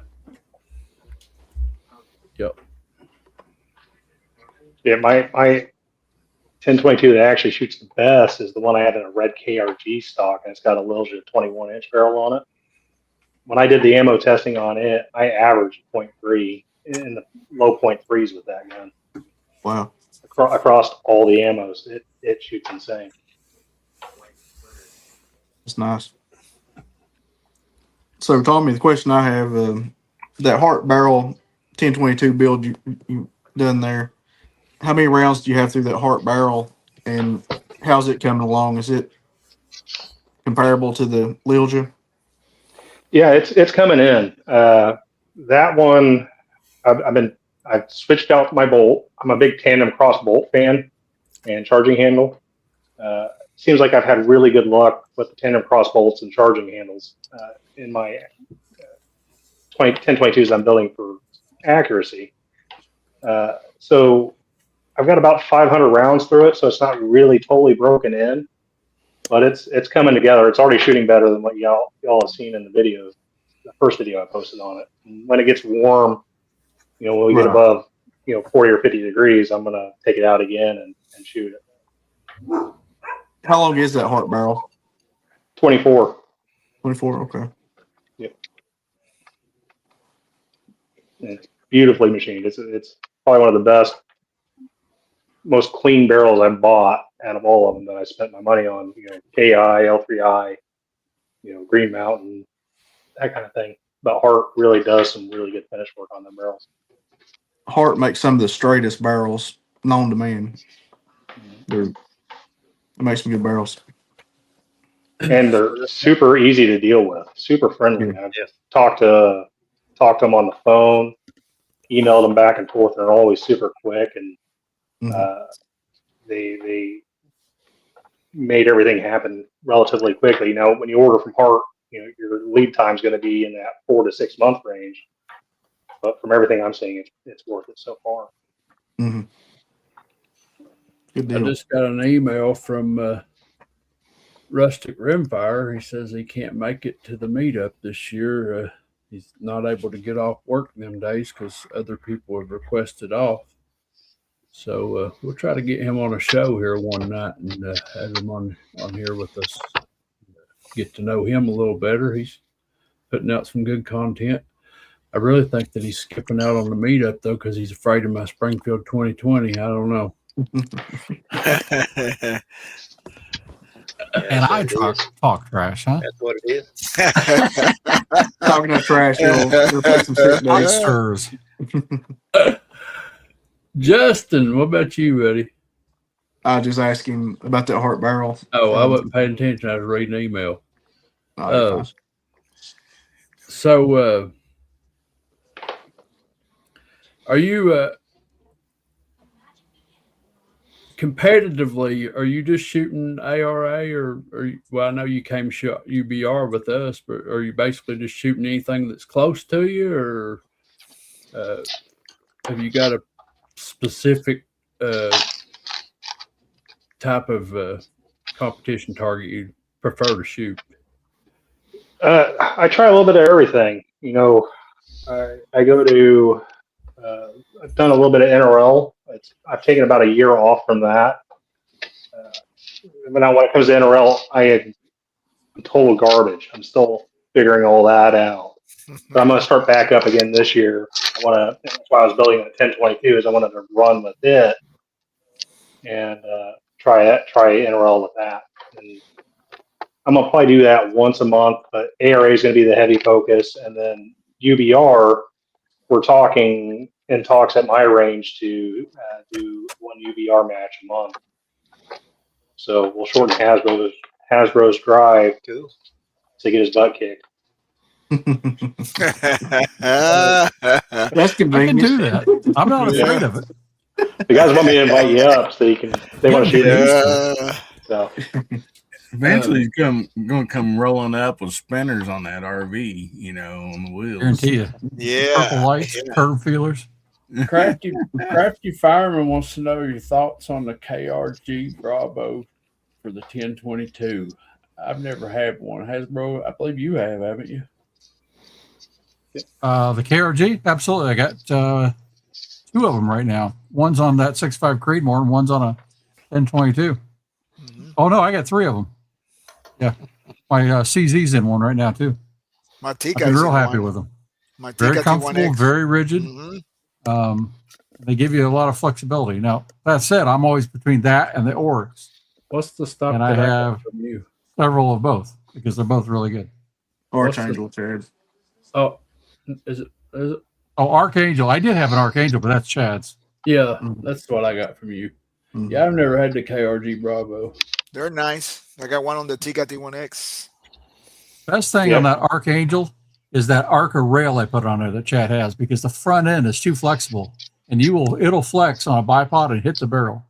Yep. Yeah, my 1022 that actually shoots the best is the one I have in a red KRG stock, and it's got a Lilja 21-inch barrel on it. When I did the ammo testing on it, I averaged 0.3 in the low 0.3s with that gun. Wow. Across all the ammos, it shoots insane. That's nice. So, Tommy, the question I have, that Hart barrel 1022 build you done there, how many rounds do you have through that Hart barrel, and how's it coming along? Is it comparable to the Lilja? Yeah, it's coming in. That one, I've switched out my bolt. I'm a big tandem cross bolt fan and charging handle. Seems like I've had really good luck with the tandem cross bolts and charging handles in my 1022s I'm building for accuracy. So I've got about 500 rounds through it, so it's not really totally broken in, but it's coming together. It's already shooting better than what y'all have seen in the video, the first video I posted on it. And when it gets warm, when we get above 40 or 50 degrees, I'm gonna take it out again and shoot it. How long is that Hart barrel? 24. 24, okay. Yep. And it's beautifully machined. It's probably one of the best, most clean barrels I've bought out of all of them that I spent my money on. KI, L3I, Green Mountain, that kind of thing. But Hart really does some really good finish work on them barrels. Hart makes some of the straightest barrels known to man. It makes some good barrels. And they're super easy to deal with, super friendly. I've talked to them on the phone, emailed them back and forth. They're always super quick, and they made everything happen relatively quickly. When you order from Hart, your lead time is going to be in that 4 to 6 month range. But from everything I'm seeing, it's worth it so far. Mm-hmm. Good deal. I just got an email from Rustic Rimfire. He says he can't make it to the meetup this year. He's not able to get off work them days because other people have requested off. So we'll try to get him on a show here one night and have him on here with us. Get to know him a little better. He's putting out some good content. I really think that he's skipping out on the meetup, though, because he's afraid of my Springfield 2020. I don't know. And I talk trash, huh? That's what it is. Talking that trash, you'll put some shit down. Monsters. Justin, what about you, buddy? I just asked him about that Hart barrel. Oh, I wasn't paying attention. I was reading an email. So, are you competitively? Are you just shooting ARA, or well, I know you came shot UBR with us, but are you basically just shooting anything that's close to you, or have you got a specific type of competition target you prefer to shoot? I try a little bit of everything. You know, I go to. I've done a little bit of NRL. I've taken about a year off from that. But now when it comes to NRL, I'm total garbage. I'm still figuring all that out. But I'm going to start back up again this year. That's why I was building the 1022 is I wanted to run with it and try NRL with that. And I'm going to probably do that once a month, but ARA is going to be the heavy focus. And then UBR, we're talking in talks at my range to do one UBR match a month. So we'll shorten Hasbro's drive Cool. to get his butt kicked. That's I can convenient. do that. I'm not afraid of it. The guys want me to invite you up so they want to shoot me. So Eventually, he's going to come rolling up with spinners on that RV, you know, on the wheels. Guarantee you. Yeah. Purple lights, curve feelers. Crafty Fireman wants to know your thoughts on the KRG Bravo for the 1022. I've never had one. Hasbro, I believe you have, haven't you? The KRG, absolutely. I got 2 of them right now. One's on that 6.5 Creedmoor, and one's on a 1022. Mhm. Oh no, I got 3 of them. Yeah, my CZ's in one right now too. My I've T-Guy's been real in happy one. with them. My Very T-Guy comfortable, T1X. very rigid. Mhm. They give you a lot of flexibility. Now, that said, I'm always between that and the Oryx. What's the stuff And that I I have got from you? several of both because they're both really good. Archangel, Chad. Oh, is it? Oh, Archangel. I did have an Archangel, but that's Chad's. Yeah, that's what I got from you. Mhm. Yeah, I've never had the KRG Bravo. They're nice. I got one on the T-Guy T1X. Best thing on that Archangel is that Arca rail I put on there that Chad has because the front end is too flexible and it'll flex on a bipod and hit the barrel.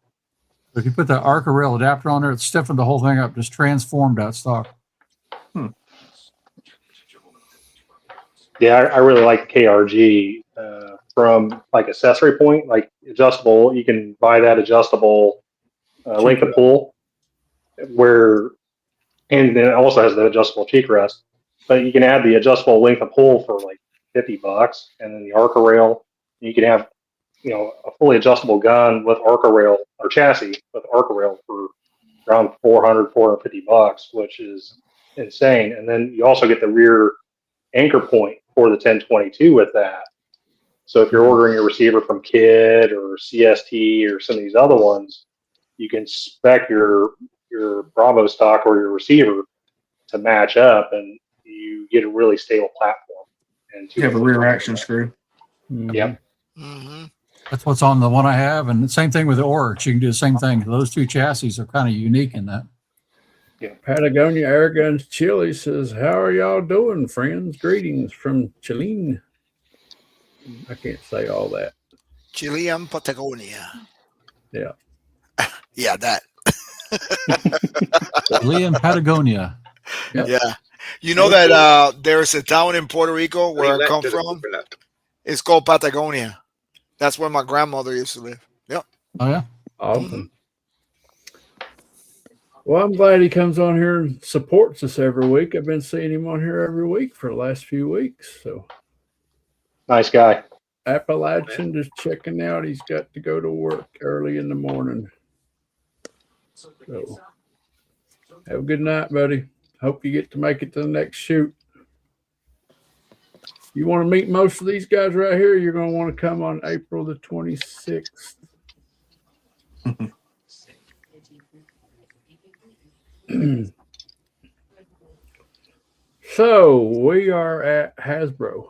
But if you put the Arca rail adapter on there, it stiffened the whole thing up, just transformed that stock. yeah, I really like the KRG from like accessory point, like adjustable. You can buy that adjustable length of pull and then it also has the adjustable cheek rest. But you can add the adjustable length of pull for like $50, and then the Arca rail. You can have, a fully adjustable gun with Arca rail or chassis with Arca rail for around $450, which is insane. And then you also get the rear anchor point for the 1022 with that. So if you're ordering a receiver from Kid or CST or some of these other ones, you can spec your Bravo stock or your receiver to match up, and you get a really stable platform. And You have a rear action screw. Yep. Mm-hmm. That's what's on the one I have. And the same thing with the Oryx. You can do the same thing. Those 2 chassis are kind of unique in that. Patagonia Airguns Chile says, "How are y'all doing, friends? Greetings from Chile." I can't say all that. Chilean Patagonia. Yeah. Yeah, that. Chilean Patagonia. Yep. Yeah. You know that there's a town in Puerto Rico where Leave I that come to the from? coconut. It's called Patagonia. That's where my grandmother used to live. Yep. Oh, yeah? Awesome. Well, I'm glad he comes on here and supports us every week. I've been seeing him on here every week for the last few weeks. So Nice guy. Appalachian just checking out. He's got to go to work early in the morning. So have a good night, buddy. Hope you get to make it to the next shoot. You want to meet most of these guys right here, you're going to want to come on April the 26th. So we are at Hasbro.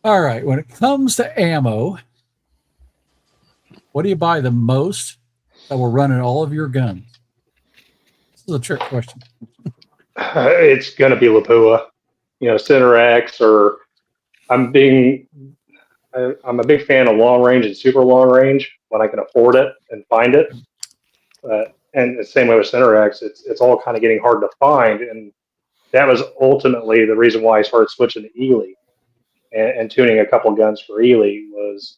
All right. When it comes to ammo, what do you buy the most that will run in all of your guns? This is a trick question. It's going to be Lapua, Center X, or I'm a big fan of long range and super long range when I can afford it and find it. And the same way with Center X, it's all kind of getting hard to find. And that was ultimately the reason why I started switching to Ely and tuning a couple guns for Ely was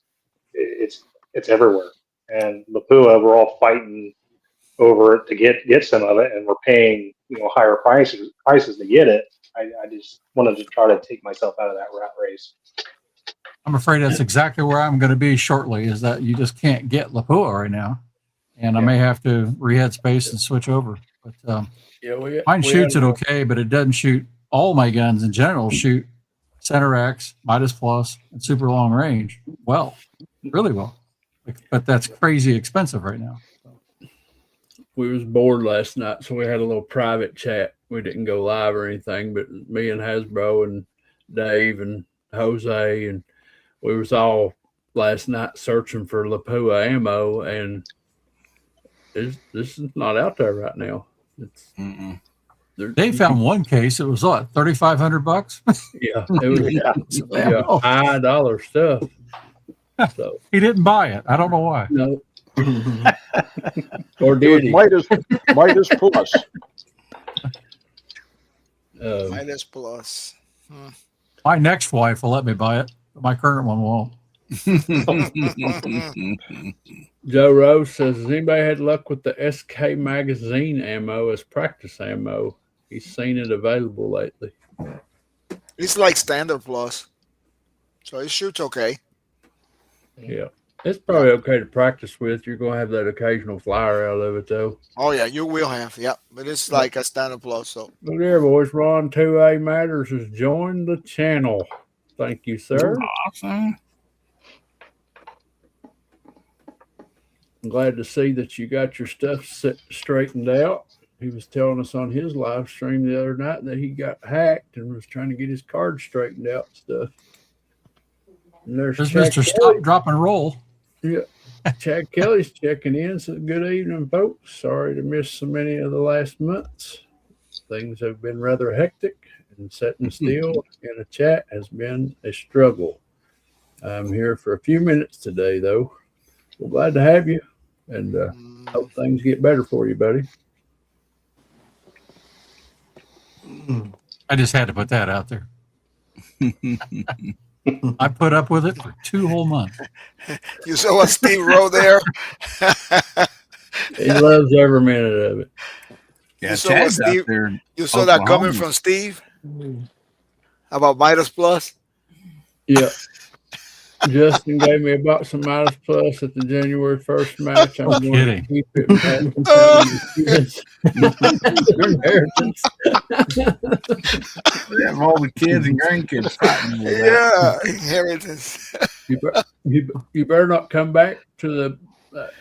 it's everywhere. and Lapua, we're all fighting over it to get some of it, and we're paying higher prices to get it. I just wanted to try to take myself out of that rat race. I'm afraid that's exactly where I'm going to be shortly. Is that you just can't get Lapua right now, and I may have to rehead space and switch over. But mine shoots it okay, but it doesn't shoot all my guns in general. Shoot Center X, Midas Plus, and super long range well, really well. But that's crazy expensive right now. We was bored last night, so we had a little private chat. We didn't go live or anything, but me and Hasbro and Dave and Jose, and we was all last night searching for Lapua ammo, and this is not out there right now. It's they found one case. It was what, $3,500? Yeah, it was high dollar stuff. So he didn't buy it. I don't know why. No. Or did he? Midas Plus. Midas Plus. My next wife will let me buy it, but my current one won't. Joe Rose says, has anybody had luck with the SK magazine ammo as practice ammo? He's seen it available lately. It's like standard plus, so it shoots okay. Yeah, it's probably okay to practice with. You're going to have that occasional flyer out of it, though. Oh yeah, you will have, yeah, but it's like a standard plus. So look there, boys. Ron 2A Matters has joined the channel. Thank you, sir. Awesome. I'm glad to see that you got your stuff straightened out. He was telling us on his live stream the other night that he got hacked and was trying to get his card straightened out and stuff. And there's Mr. Stop, Drop, and Roll. Yeah. Chad Kelly's checking in. So good evening, folks. Sorry to miss so many of the last months. Things have been rather hectic, and sitting still in a chat has been a struggle. I'm here for a few minutes today, though. We're glad to have you, and hope things get better for you, buddy. I just had to put that out there. I put up with it for 2 whole months. You saw what Steve wrote there? He loves every minute of it. Yeah, you saw, what Steve, you saw that coming from Steve about Midas Plus? Yeah. Justin gave me about some Midas Plus at the January 1st match. I'm going to keep it. We have all the kids and grandkids fighting. Yeah, inheritance. You better not come back to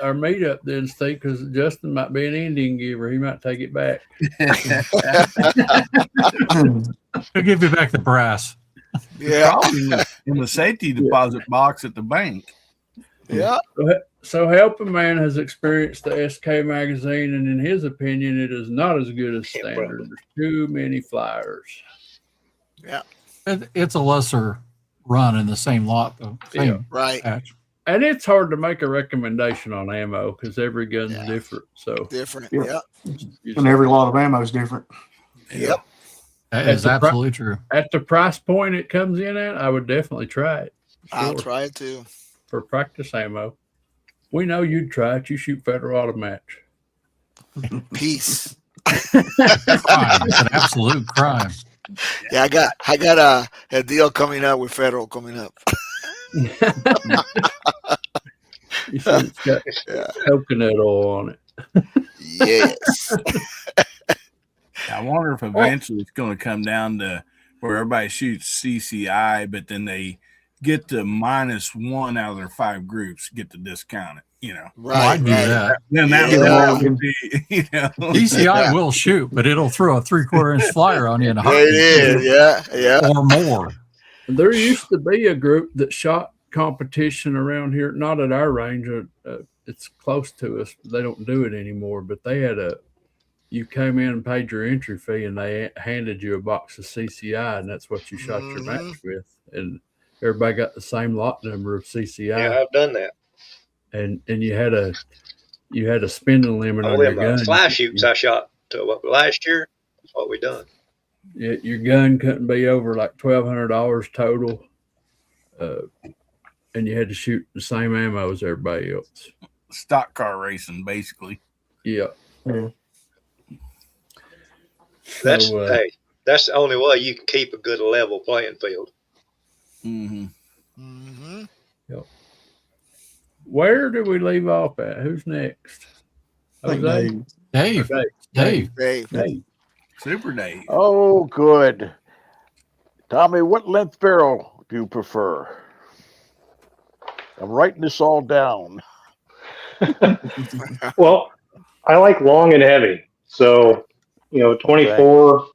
our meetup then, Steve, because Justin might be an Indian giver. He might take it back. He'll give you back the brass. Yeah, in the safety deposit box at the bank. Yeah. So Helping Man has experienced the SK magazine, and in his opinion, it is not as good as standard. There's too many flyers. Yeah, it's a lesser run in the same lot, though. Same right. Patch. And it's hard to make a recommendation on ammo because every gun's different. So different. Yeah. And every lot of ammo is different. Yep. That is absolutely true. At the price point it comes in at, I would definitely try it. Sure. I'll try it too. For practice ammo. We know you'd try it. You shoot Federal Auto Match. Peace. Crime. It's an absolute crime. Yeah, I got a deal coming up with Federal coming up. You see it's got coconut oil on it. Yes. I wonder if eventually it's going to come down to where everybody shoots CCI, but then they get to -1 out of their 5 groups, get to discount it. You know, right? I'd do that. Then that would be, you know, DCI will shoot, but it'll throw a 3/4 inch flyer on you in a heartbeat. It is, yeah, or more. There used to be a group that shot competition around here, not at our range. It's close to us. They don't do it anymore, but they had you came in and paid your entry fee, and they handed you a box of CCI, and that's what you shot your match with. And everybody got the same lot number of CCI. Yeah, I've done that. And you had a spending limit on your gun. Fly shoots I shot last year. That's what we done. Your gun couldn't be over like $1,200 total, and you had to shoot the same ammo as everybody else. stock car racing, basically. Yeah. That's So, hey, that's the only way you can keep a good level playing field. Mm-hmm. Mm-hmm. where do we leave off at? Who's next? I think Jose? Dave. Dave. Dave. Dave. Dave. Dave. Super Dave. Oh, good. Tommy, what length barrel do you prefer? I'm writing this all down. Well, I like long and heavy. So, 24,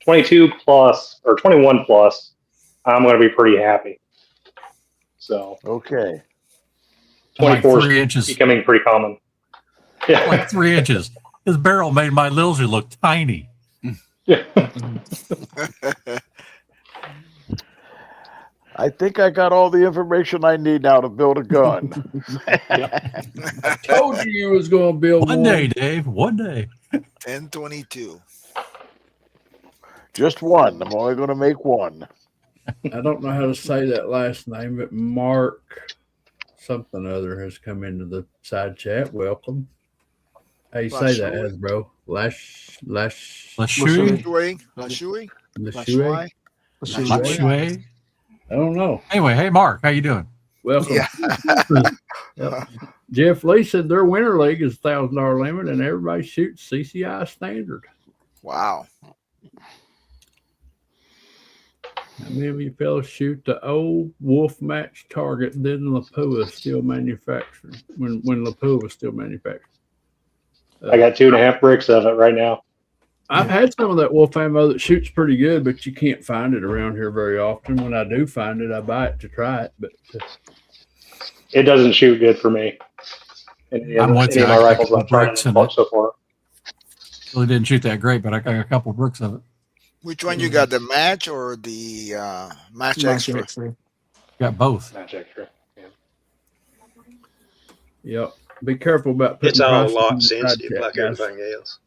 22 plus or 21 plus, I'm going to be pretty happy. So, Okay. Like 24 3 is inches. becoming pretty common. Yeah. Like 3 inches. His barrel made my Lilsy look tiny. Yeah. I think I got all the information I need now to build a gun. I told you was going to build One day, Dave. One day. 1022. Just one. I'm only going to make one. I don't know how to say that last name, but Mark something other has come into the side chat. Welcome. How you say that, Hasbro? Lashui. Lashui? Lashui. I don't know. Anyway, hey, Mark. How you doing? Welcome. Yeah. Yep. Jeff Lee said their winter league is $1,000 limit and everybody shoots CCI standard. Wow. How many of you fellas shoot the old Wolf Match target then Lapua still manufactured when Lapua was still manufactured? I got 2.5 bricks of it right now. I've had some of that Wolf ammo that shoots pretty good, but you can't find it around here very often. When I do find it, I buy it to try it. But It doesn't shoot good for me. I'm with you. Any of my I got a rifles couple I've tried bricks in it. so far. Really didn't shoot that great, but I got a couple bricks of it. Which one you got, the match or the match extra? Got both. Match extra. Yeah. yep, be careful about putting It's all prices in lock the side sensitive chat, like guys. everything else.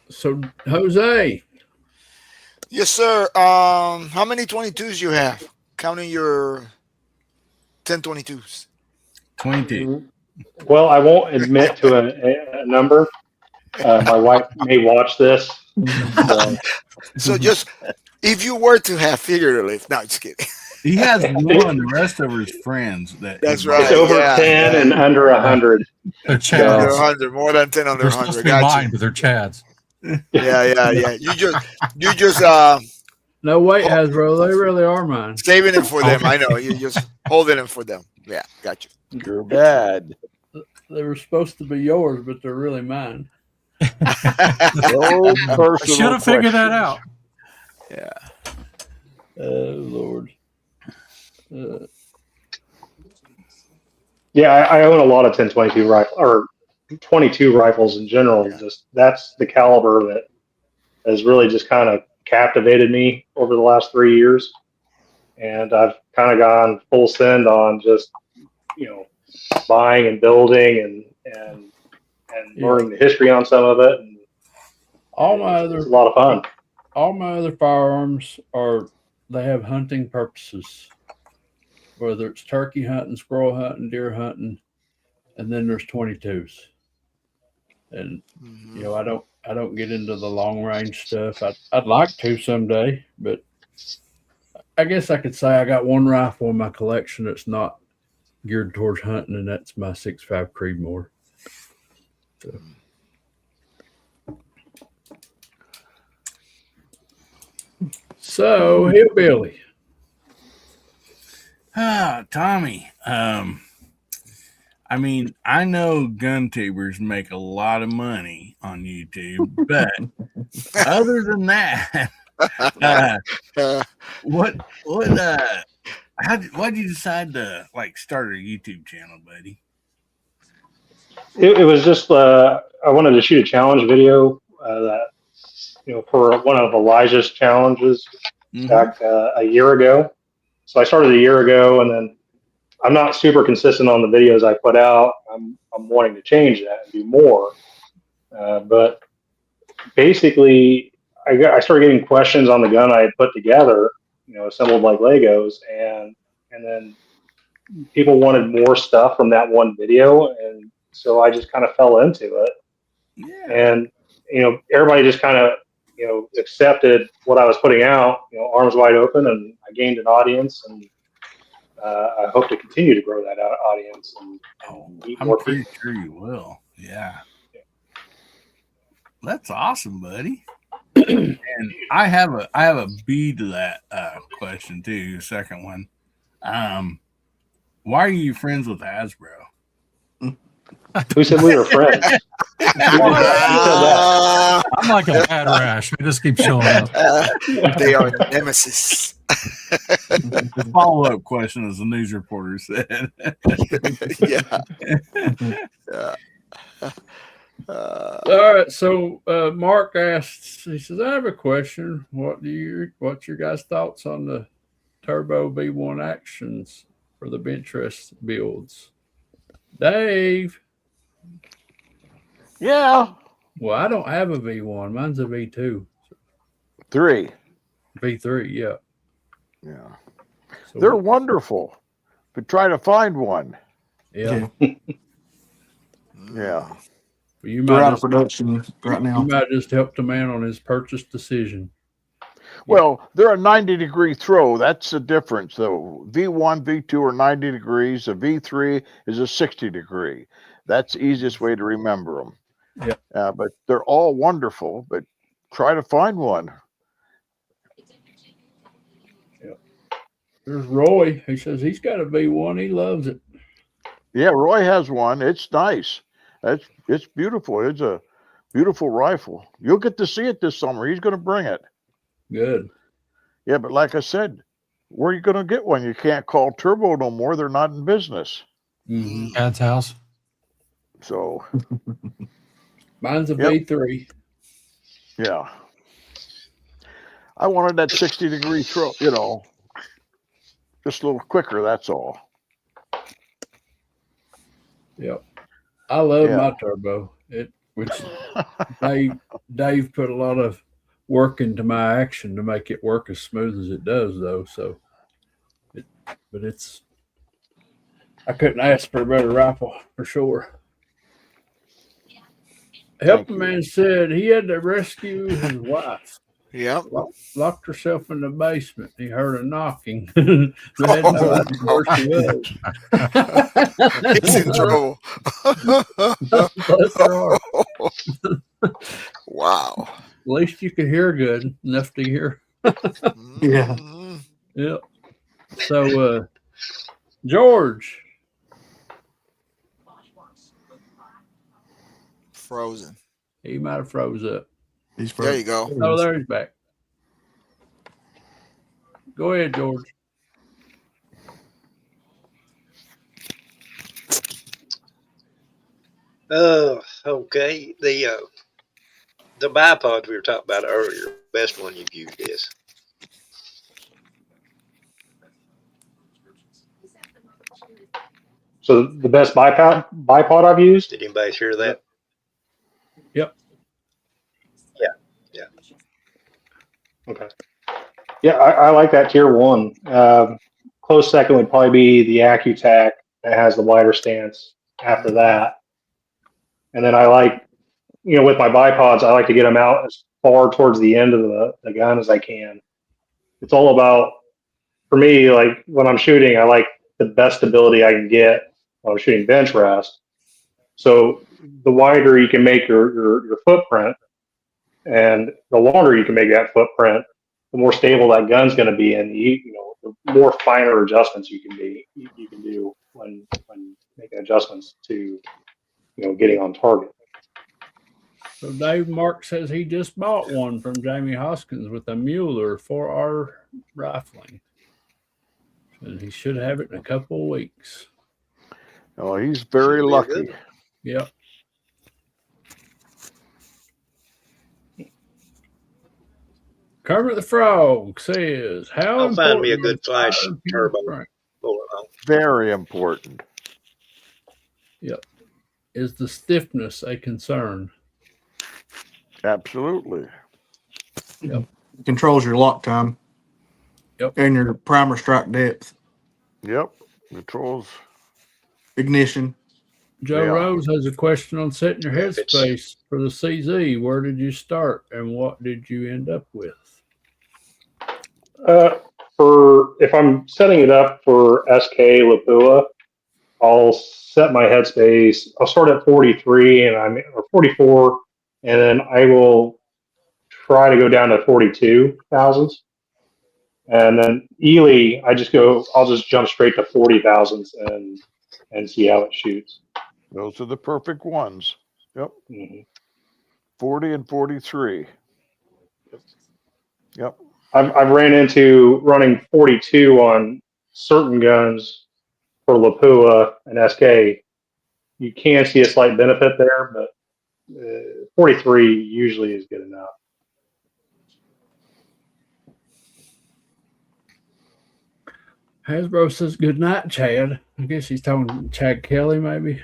So Jose, Yes, sir. How many 22s you have? Counting your 1022s. 22. Well, I won't admit to a number. My wife may watch this. So just if you were to have figuratively, no, just kidding. He has one. The rest of his friends that That's he- right. It's over yeah, 10 yeah. and under 100. They're Under chads. 100, more than 10 under They're supposed 100. to be Got mine, but they're chads. you. Yeah. You just no wait, Hasbro, they really are mine. saving it for them. Okay. I know. You just holding them for them. Yeah, got you. You're bad. They were supposed to be yours, but they're really mine. No I personal should have figured that out. Yeah. Oh Lord. Yeah, I own a lot of 1022 rifle or 22 rifles in general. Yeah. Just that's the caliber that has really just kind of captivated me over the last 3 years, and I've kind of gone full send on just buying and building and learning the history on some of it. And it's a lot of fun. All my other firearms they have hunting purposes. Whether it's turkey hunting, squirrel hunting, deer hunting, and then there's 22s. And I don't get into the long range stuff. I'd like to someday, but I guess I could say I got one rifle in my collection that's not geared towards hunting, and that's my 6.5 Creedmoor. So Hillbilly. Tommy. I mean, I know gun tubers make a lot of money on YouTube, but other than that, why'd you decide to start a YouTube channel, buddy? It was just I wanted to shoot a challenge video that for one of Elijah's challenges back a year ago. So I started a year ago, and then I'm not super consistent on the videos I put out. I'm wanting to change that and do more. But basically, I started getting questions on the gun I had put together, assembled like Legos, and then people wanted more stuff from that one video, and so I just kind of fell into it. Yeah. And everybody just kind of accepted what I was putting out, arms wide open, and I gained an audience, and I hope to continue to grow that audience and meet I'm more pretty people. sure you will. Yeah. That's awesome, buddy. And I have a B to that question too. Second one. Why are you friends with Hasbro? Who said we were friends? Who said that? I'm like a bad rash. I just keep showing up. They are nemesis. The follow-up question, as the news reporter said. Yeah. All right. So Mark asks, he says, I have a question. What's your guys' thoughts on the Turbo V1 actions for the Benchrest builds? Dave. Yeah. Well, I don't have a V1. Mine's a V2. 3. V3, yeah. Yeah. So, They're wonderful. But try to find one. yeah. Yeah. Well, you They're might out of just, production right now. you might just help the man on his purchase decision. Well, they're a 90-degree throw. That's the difference, though. V1, V2 are 90 degrees. A V3 is a 60-degree. That's the easiest way to remember them. Yeah. But they're all wonderful, but try to find one. Yeah. There's Roy. He says he's got a V1. He loves it. Yeah, Roy has one. It's nice. It's beautiful. It's a beautiful rifle. You'll get to see it this summer. He's going to bring it. Good. Yeah, but like I said, where are you going to get one? You can't call Turbo no more. They're not in business. Mm-hmm. Dad's house. So mine's a V3. Yeah. I wanted that 60-degree throw, just a little quicker, that's all. Yep. I love my Turbo. Dave put a lot of work into my action to make it work as smooth as it does, though. So, I couldn't ask for a better rifle for sure. Helping man said he had to rescue his wife. Yep. Locked herself in the basement. He heard a knocking. But had no idea where she was. He's in trouble. Bless her heart. Wow. At least you could hear good enough to hear. Yeah. Yep. So, George. Frozen. He might have froze up. He's frozen. There you go. Oh, there he's back. Go ahead, George. Okay. The bipods we were talking about earlier, best one you've used is. So the best bipod I've used. Did anybody hear that? Yep. Yeah. Okay. Yeah, I like that tier 1. Close second would probably be the AccuTac that has the wider stance after that. And then I like, with my bipods, I like to get them out as far towards the end of the gun as I can. It's all about, for me, like when I'm shooting, I like the best stability I can get while I'm shooting bench rest. So the wider you can make your footprint, and the longer you can make that footprint, the more stable that gun's going to be, and the more finer adjustments you can do when making adjustments to getting on target. So Dave Mark says he just bought one from Jamie Hoskins with a Mueller 4R rifling, and he should have it in a couple of weeks. Oh, he's very lucky. Yep. Kermit the Frog says, "How I'll important find me a good flash turbo. Very important. Yep. Is the stiffness a concern?" Absolutely. Yep. Controls your lock time. Yep. And your primer strike depth. Yep. Controls. Ignition. Joe Yeah. Rose has a question on setting your If it's- headspace for the CZ. Where did you start and what did you end up with? For if I'm setting it up for SK Lapua, I'll set my headspace. I'll start at 43 or 44, and then I will try to go down to 42,000. And then Ely, I'll just jump straight to 40,000 and see how it shoots. Those are the perfect ones. Yep. Mm-hmm. 40 and 43. Yep. I've ran into running 42 on certain guns for Lapua and SK. You can see a slight benefit there, but 43 usually is good enough. Hasbro says good night, Chad. I guess he's talking Chad Kelly, maybe.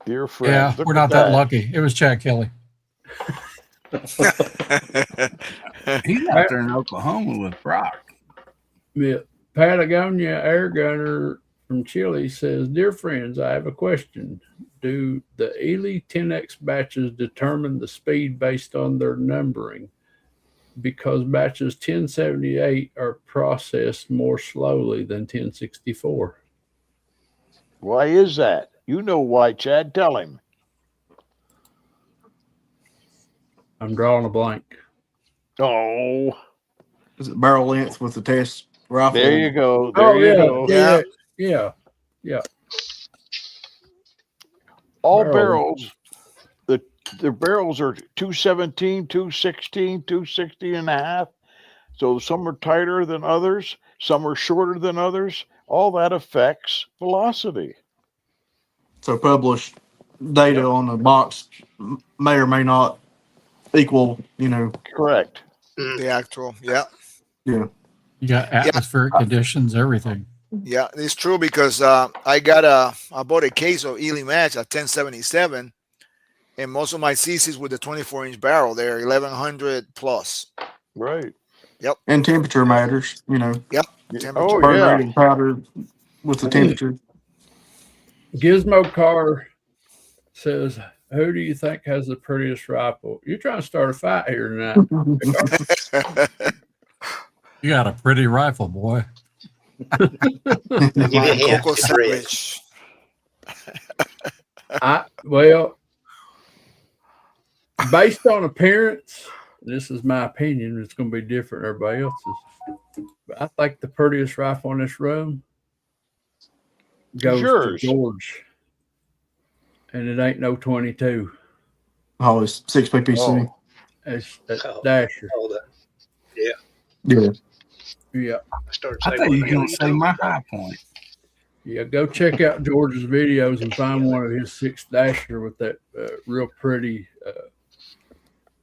Dear friends, Yeah, look we're at not that lucky. It was Chad Kelly. He's out there in Oklahoma with Brock. Yeah. Patagonia Air Gunner from Chile says, "Dear friends, I have a question. Do the Ely 10X batches determine the speed based on their numbering? Because batches 1078 are processed more slowly than 1064. Why is that? You know why, Chad. Tell him. I'm drawing a blank. Oh, Is it barrel length with the test rifle? there you go. There you go. Yeah. All Barrel. barrels, the barrels are 217, 216, 260 and a half. So some are tighter than others, some are shorter than others. All that affects velocity. So published data on a box may or may not equal, Correct. The actual, yeah. Yeah. You got atmospheric conditions, everything. Yeah, it's true because I bought a case of Ely Match at 1077, and most of my CCs with the 24-inch barrel, they're 1100 plus. Right. Yep. And temperature matters, Yep. Oh, burn yeah. rate of powder with the temperature. Gizmo Car says, "Who do you think has the prettiest rifle?" You're trying to start a fight here tonight. You got a pretty rifle, boy. Give me a hint. Coco It's red. Savage. Well, based on appearance, this is my opinion. It's going to be different than everybody else's. But I think the prettiest rifle in this room goes yours. to George. And it ain't no 22. Oh, it's 6 PPC. Oh. It's Oh. Dasher. All that. Yeah. Yeah. Yeah. I started I saying, thought what you the were hell going are to you say talking my about? high point. Yeah, go check out George's videos and find one of his 6 Dasher with that real pretty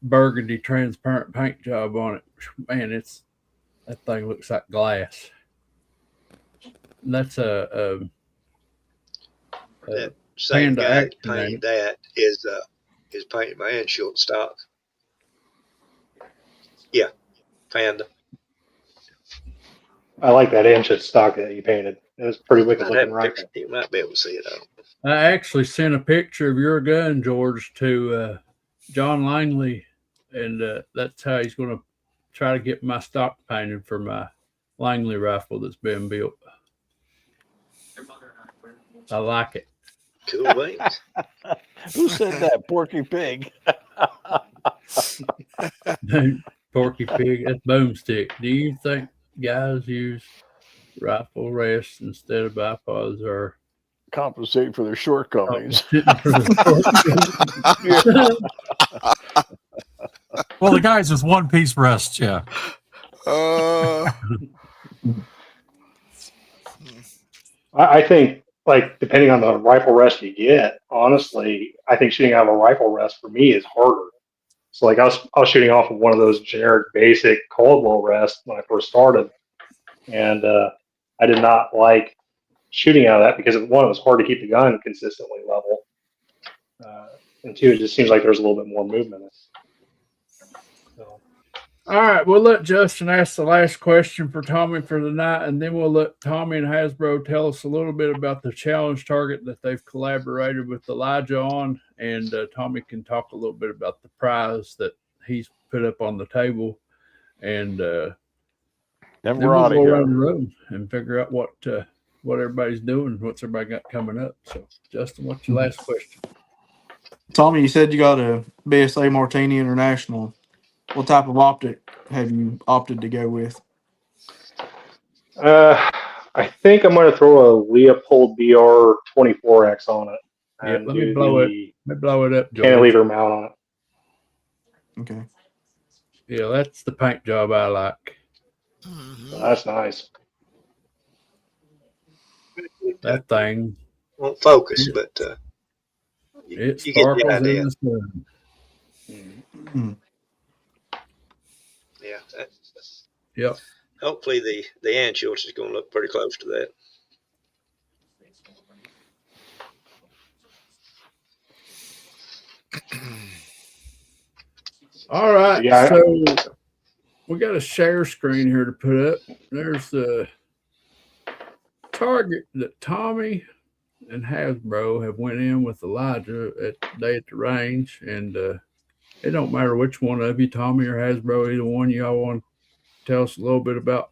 burgundy transparent paint job on it. Man, that thing looks like glass. And that's a That same Panda guy that action, ain't painted it? that is painting my inshort stock. Yeah, Panda. I like that inch of stock that you painted. It was pretty wicked I'd looking have a picture. rifle. You might be able to see it. I actually sent a picture of your gun, George, to John Langley, and that's how he's going to try to get my stock painted for my Langley rifle that's been built. I like it. Cool beans. Who said that? Porky Pig. Porky Pig, that's boomstick. Do you think guys use rifle rests instead of bipods or Compensate for their shortcomings. Well, the guys with one piece rests, yeah. I think, like, depending on the rifle rest you get, honestly, I think shooting out of a rifle rest for me is harder. So, like, I was shooting off of one of those generic basic Caldwell rests when I first started, and I did not like shooting out of that because, one, it was hard to keep the gun consistently level, and two, it just seems like there's a little bit more movement. So, All right, we'll let Justin ask the last question for Tommy for the night, and then we'll let Tommy and Hasbro tell us a little bit about the challenge target that they've collaborated with Elijah on, and Tommy can talk a little bit about the prize that he's put up on the table, and Then then we're we'll out of go here. around the room and figure out what everybody's doing, what's everybody got coming up. So, Justin, what's your last question? Tommy, you said you got a BSA Martini International. What type of optic have you opted to go with? I think I'm going to throw a Leopold BR 24X on it Yeah, and let me do blow it. the Let me blow it up, George. cantilever mount on it. Okay. Yeah, that's the paint job I like. Mhm. That's nice. That thing, Won't focus, but it you get the sparkles idea. in the sun. Hmm. Yeah. Yep. Hopefully the anchorage is going to look pretty close to that. All right. Yeah. So we got a share screen here to put up. There's the target that Tommy and Hasbro have went in with Elijah at day at the range, and it don't matter which one of you, Tommy or Hasbro, either one y'all want to tell us a little bit about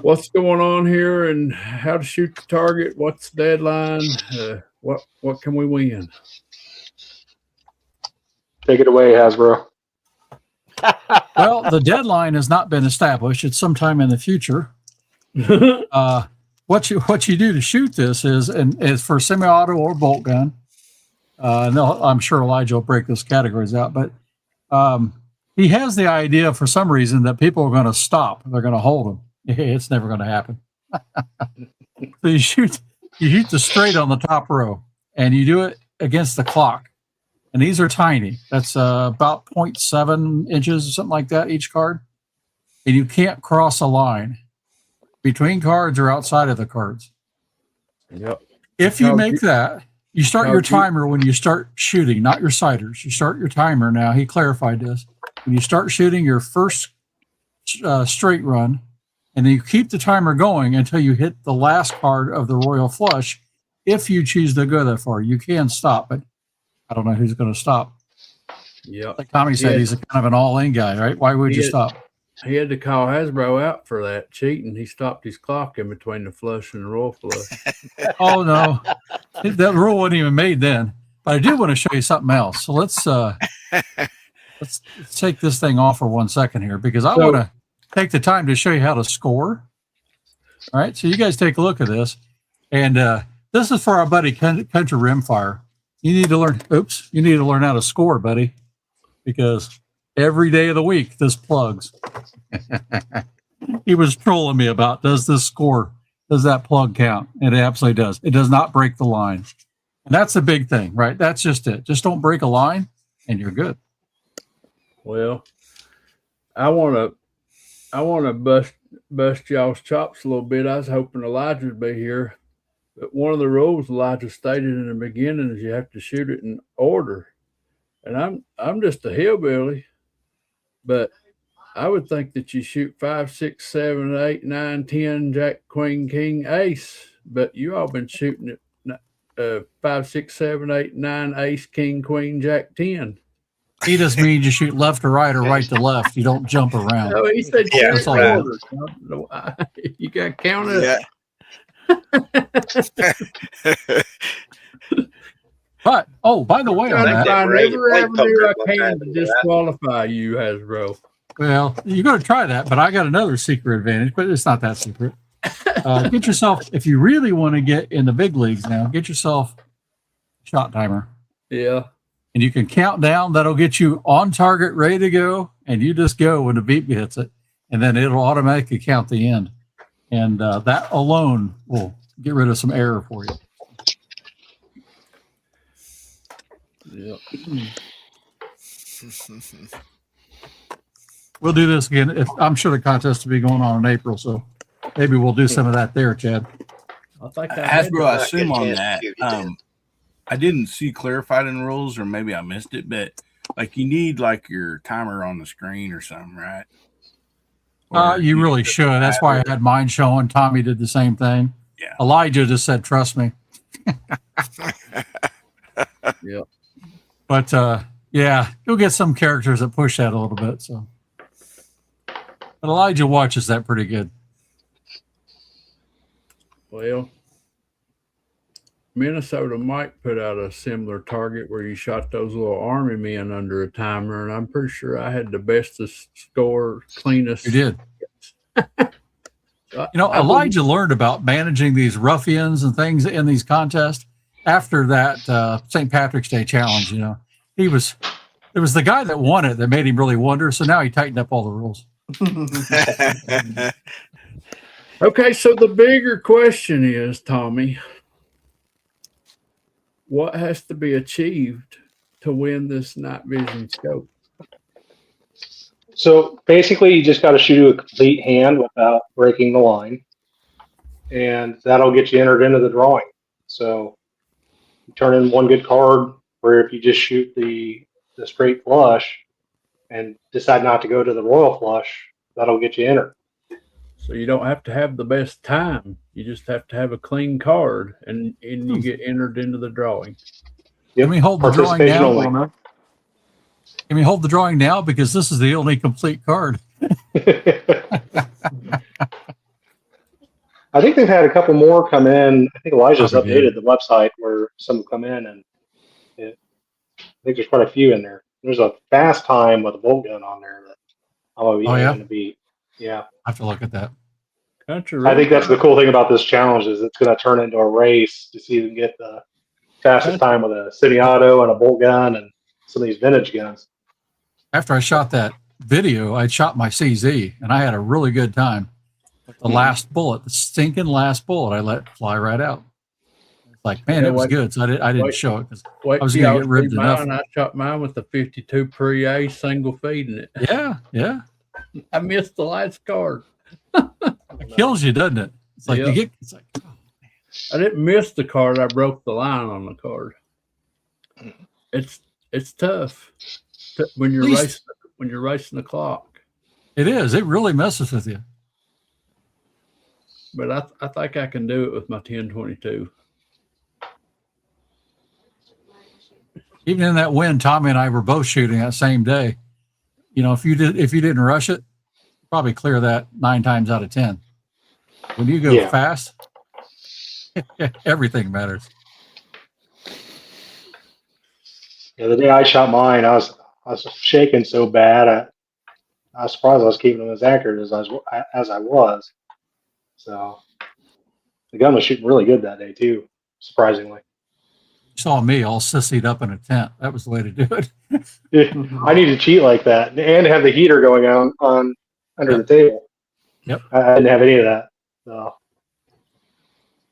what's going on here and how to shoot the target, what's the deadline, what can we win? Take it away, Hasbro. Well, the deadline has not been established. It's sometime in the future. What you do to shoot this is for semi-auto or bolt gun. No, I'm sure Elijah will break those categories out, but he has the idea for some reason that people are going to stop. They're going to hold them. It's never going to happen. So you shoot the straight on the top row, and you do it against the clock. And these are tiny. That's about 0.7 inches or something like that each card. And you can't cross a line between cards or outside of the cards. Yep. If you make that, you start your timer when you start shooting, not your sighters. You start your timer now. He clarified this. When you start shooting your first straight run, and then you keep the timer going until you hit the last card of the royal flush. If you choose to go that far, you can stop, but I don't know who's going to stop. Yeah. Like Tommy said, he's a kind of an all-in guy, right? Why would you stop? He had to call Hasbro out for that cheating. He stopped his clock in between the flush and the royal flush. Oh, no. That rule wasn't even made then. But I do want to show you something else. So let's take this thing off for 1 second here, because I want to take the time to show you how to score. All right, so you guys take a look at this. And this is for our buddy Country Rimfire. You need to learn how to score, buddy, because every day of the week this plugs. He was trolling me about, does this score, does that plug count? And it absolutely does. It does not break the line. And that's the big thing, right? That's just it. Just don't break a line and you're good. Well, I want to bust y'all's chops a little bit. I was hoping Elijah would be here. But one of the rules Elijah stated in the beginning is you have to shoot it in order. And I'm just a hillbilly, but I would think that you shoot 5, 6, 7, 8, 9, 10, Jack, Queen, King, Ace. But you all been shooting it 5, 6, 7, 8, 9, Ace, King, Queen, Jack, 10. He just means you shoot left to right or right to left. You don't jump around. No, he said Yeah, order. You got to count it. Yeah. But by the way, on I that, find every avenue I can to disqualify you, Hasbro. well, you're going to try that, but I got another secret advantage, but it's not that secret. Get yourself, if you really want to get in the big leagues now, get yourself a shot timer. Yeah. And you can count down. That'll get you on target, ready to go, and you just go when the beep hits it, and then it'll automatically count the end. And that alone will get rid of some error for you. Yeah. We'll do this again. I'm sure the contest will be going on in April, so maybe we'll do some of that there, Chad. I think Hasbro, I assume on chance to that. shoot it then. I didn't see clarified in rules, or maybe I missed it, but like you need like your timer on the screen or something, right? You really should. That's why I had mine showing. Tommy did the same thing. Yeah. Elijah just said, "Trust me." Yep. But yeah, you'll get some characters that push that a little bit. So, but Elijah watches that pretty good. Well, Minnesota Mike put out a similar target where you shot those little army men under a timer, and I'm pretty sure I had the bestest score, cleanest. You did. Elijah learned about managing these ruffians and things in these contests after that St. Patrick's Day challenge. It was the guy that won it that made him really wonder. So now he tightened up all the rules. Okay, so the bigger question is, Tommy, what has to be achieved to win this night vision scope? So basically, you just got to shoot a complete hand without breaking the line, and that'll get you entered into the drawing. So you turn in one good card, where if you just shoot the straight flush and decide not to go to the royal flush, that'll get you entered. So you don't have to have the best time. You just have to have a clean card, and you get entered into the drawing. Yep. Can we hold the drawing Participation now? only. Can we hold the drawing now? Because this is the only complete card. I think they've had a couple more come in. I think Elijah's Probably updated the website where some have come in, and I think there's quite a few in there. There's a fast time with a bolt gun on there that I'm going to beat. Yeah. I have to look at that. I think that's the cool thing about this challenge is it's going to turn into a race to see who can get the fastest time with a semi-auto and a bolt gun and some of these vintage guns. After I shot that video, I shot my CZ, and I had a really good time. But the last bullet, the stinking last bullet, I let fly right out. It's like, man, it was good. So I didn't show it because I was going to get ribbed enough. I shot mine with the 52 pre-A single feeding it. Yeah. I missed the last card. It kills you, doesn't it? It's like you get. It's like, oh, man. I didn't miss the card. I broke the line on the card. It's tough when you're racing the clock. It is. It really messes with you. But I think I can do it with my 1022. Even in that win, Tommy and I were both shooting that same day. If you didn't rush it, probably clear that 9 times out of 10. When you go fast, everything matters. Yeah, the day I shot mine, I was shaking so bad. I was surprised I was keeping them as accurate as I was. So the gun was shooting really good that day too, surprisingly. You saw me all sissied up in a tent. That was the way to do it. I need to cheat like that and have the heater going on under the table. Yep. I didn't have any of that. So.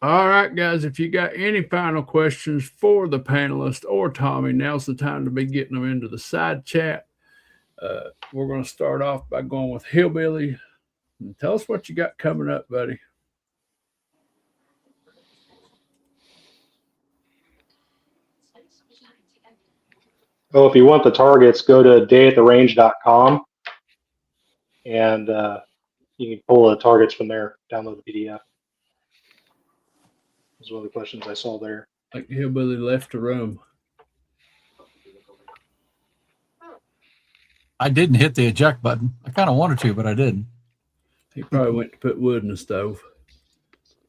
All right, guys, if you got any final questions for the panelists or Tommy, now's the time to be getting them into the side chat. We're going to start off by going with Hillbilly. And tell us what you got coming up, buddy. Well, if you want the targets, go to dayattherange.com and you can pull the targets from there, download the PDF. That's one of the questions I saw there. Like Hillbilly left the room. I didn't hit the eject button. I kind of wanted to, but I didn't. He probably went to put wood in the stove.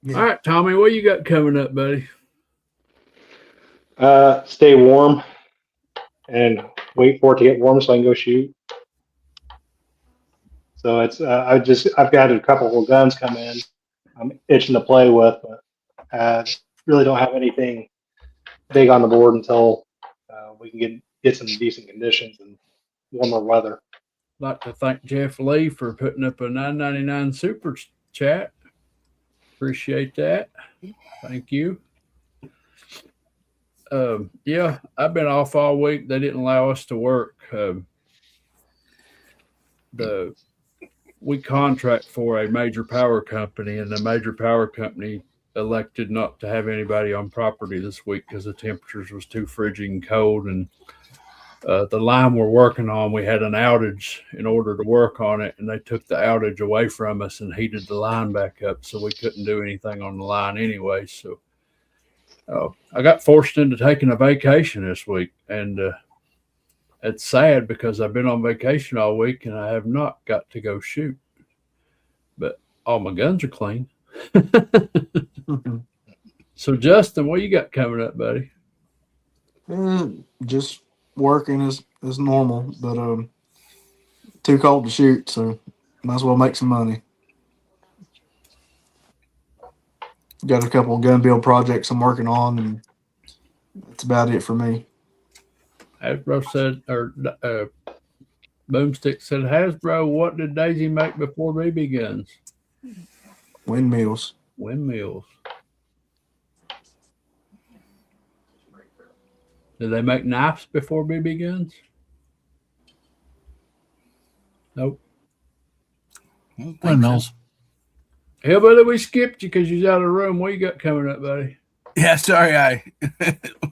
Yeah. All right, Tommy, what you got coming up, buddy? Stay warm and wait for it to get warm so I can go shoot. So it's I've got a couple of guns come in. I'm itching to play with, but really don't have anything big on the board until we can get some decent conditions and warmer weather. I'd like to thank Jeff Lee for putting up a $9.99 super chat. Appreciate that. Thank you. Yeah, I've been off all week. They didn't allow us to work. We contract for a major power company, and the major power company elected not to have anybody on property this week because the temperatures was too frigid and cold, and the line we're working on, we had an outage in order to work on it, and they took the outage away from us and heated the line back up, so we couldn't do anything on the line anyway. So I got forced into taking a vacation this week, and it's sad because I've been on vacation all week and I have not got to go shoot, but all my guns are clean. So Justin, what you got coming up, buddy? Just working as normal, but too cold to shoot, so might as well make some money. Got a couple of gun build projects I'm working on, and that's about it for me. Hasbro said, or Boomstick said, Hasbro, what did Daisy make before BB guns? Windmills. Windmills. Did they make knives before BB guns? Nope. Windmills. Hillbilly, we skipped you because you was out of the room. What you got coming up, buddy? Yeah, sorry.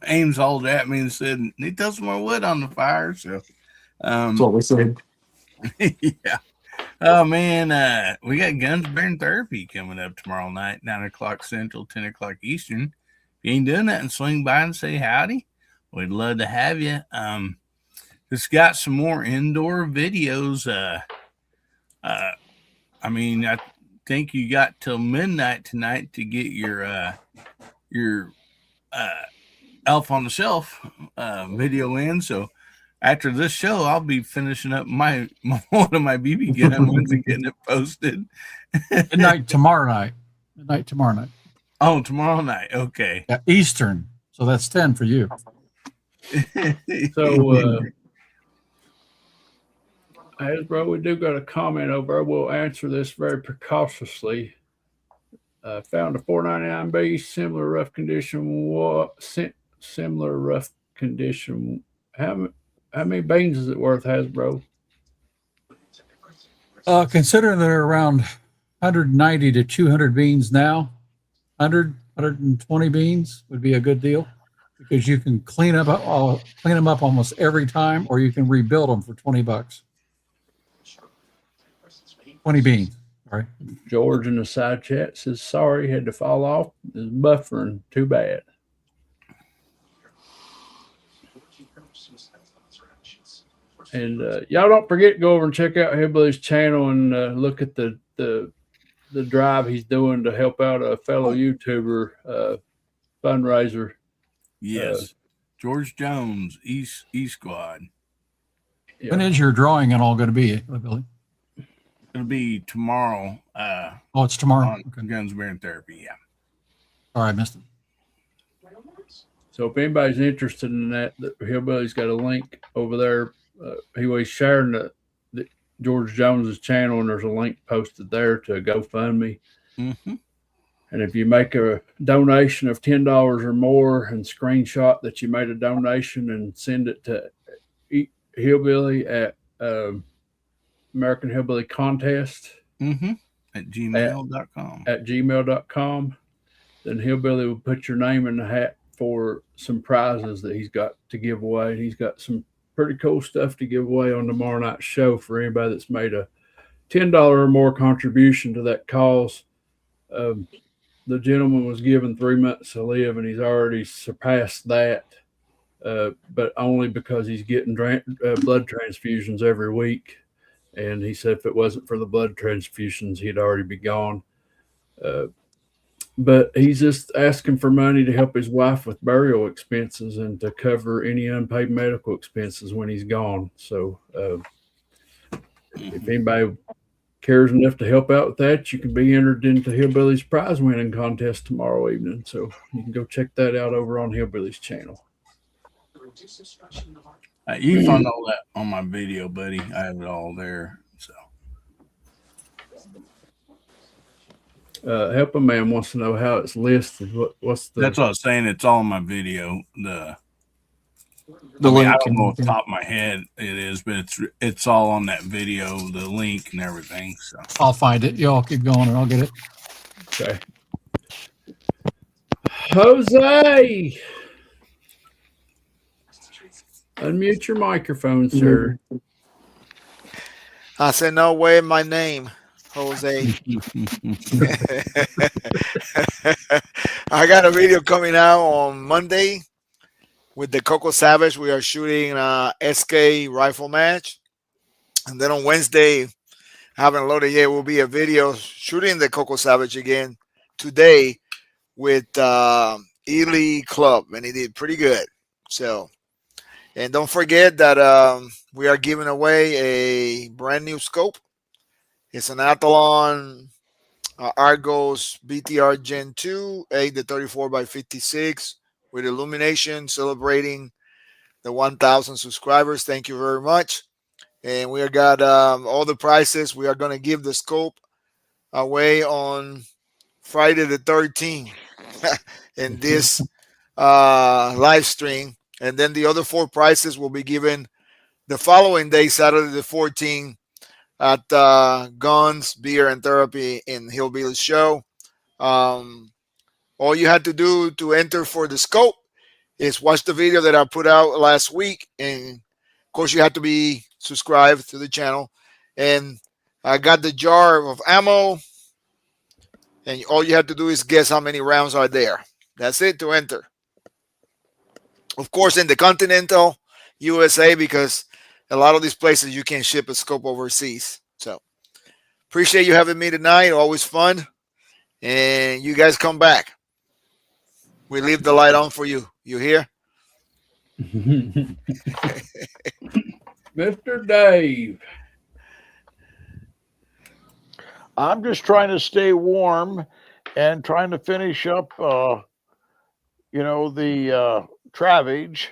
Ames hauled at me and said, need to throw some more wood on the fire. So, That's what we said. yeah. Oh, man. We got Guns Bearing Therapy coming up tomorrow night, 9 o'clock Central, 10 o'clock Eastern. If you ain't doing that, and swing by and say howdy. We'd love to have you. Just got some more indoor videos. I think you got till midnight tonight to get your Elf on the Shelf video in. So after this show, I'll be finishing up one of my BB gun ones and getting it posted. Midnight tomorrow night. Midnight tomorrow night. Oh, tomorrow night. Okay. Yeah, Eastern. So that's 10 for you. So, Hasbro, we do got a comment over. We'll answer this very precautiously. Found a 499B, similar rough condition. Similar rough condition. How many beans is it worth, Hasbro? Considering they're around 190 to 200 beans now, 120 beans would be a good deal, because you can clean them up almost every time, or you can rebuild them for $20. 20 beans. All right. George in the side chat says, sorry, had to fall off. It's buffering. Too bad. And y'all don't forget to go over and check out Hillbilly's channel and look at the drive he's doing to help out a fellow YouTuber fundraiser. Yes. George Jones, E Squad. Yeah. When is your drawing and all going to be, Billy? It'll be tomorrow. Oh, it's tomorrow. On Guns Bearing Therapy, yeah. All right, missed it. So if anybody's interested in that, Hillbilly's got a link over there. He was sharing the George Jones's channel, and there's a link posted there to GoFundMe. Mm-hmm. And if you make a donation of $10 or more and screenshot that you made a donation and send it to Hillbilly at American Hillbilly Contest at gmail.com. At gmail.com, then Hillbilly will put your name in the hat for some prizes that he's got to give away. And he's got some pretty cool stuff to give away on tomorrow night's show for anybody that's made a $10 or more contribution to that cause. The gentleman was given 3 months to live, and he's already surpassed that, but only because he's getting blood transfusions every week. And he said if it wasn't for the blood transfusions, he'd already be gone. But he's just asking for money to help his wife with burial expenses and to cover any unpaid medical expenses when he's gone. So if anybody cares enough to help out with that, you can be entered into Hillbilly's prize winning contest tomorrow evening. So you can go check that out over on Hillbilly's channel. You can find all that on my video, buddy. I have it all there. So Helping Man wants to know how it's listed. What's the? That's what I was saying. It's all in my video. The link. link. I don't know off the top of my head it is, but it's all on that video, the link and everything. So I'll find it. Y'all keep going and I'll get it. Okay. Jose. Unmute your microphone, sir. I said, no way, my name, Jose. I got a video coming out on Monday with the Coco Savage. We are shooting a SK rifle match. And then on Wednesday, I haven't loaded yet, will be a video shooting the Coco Savage again today with Ely Club. And he did pretty good. So, and don't forget that we are giving away a brand new scope. It's an Athlon Argos BTR Gen 2, 8 to 34 by 56 with illumination, celebrating the 1,000 subscribers. Thank you very much. And we got all the prices. We are going to give the scope away on Friday the 13th in this live stream. And then the other 4 prizes will be given the following day, Saturday the 14th, at Guns, Beer, and Therapy in Hillbilly Show. All you had to do to enter for the scope is watch the video that I put out last week. And, of course, you have to be subscribed to the channel. And I got the jar of ammo. And all you have to do is guess how many rounds are there. That's it to enter. Of course, in the continental USA, because a lot of these places you can ship a scope overseas. So appreciate you having me tonight. Always fun. And you guys come back. We leave the light on for you. You hear? Mr. Dave. I'm just trying to stay warm and trying to finish up, the Travage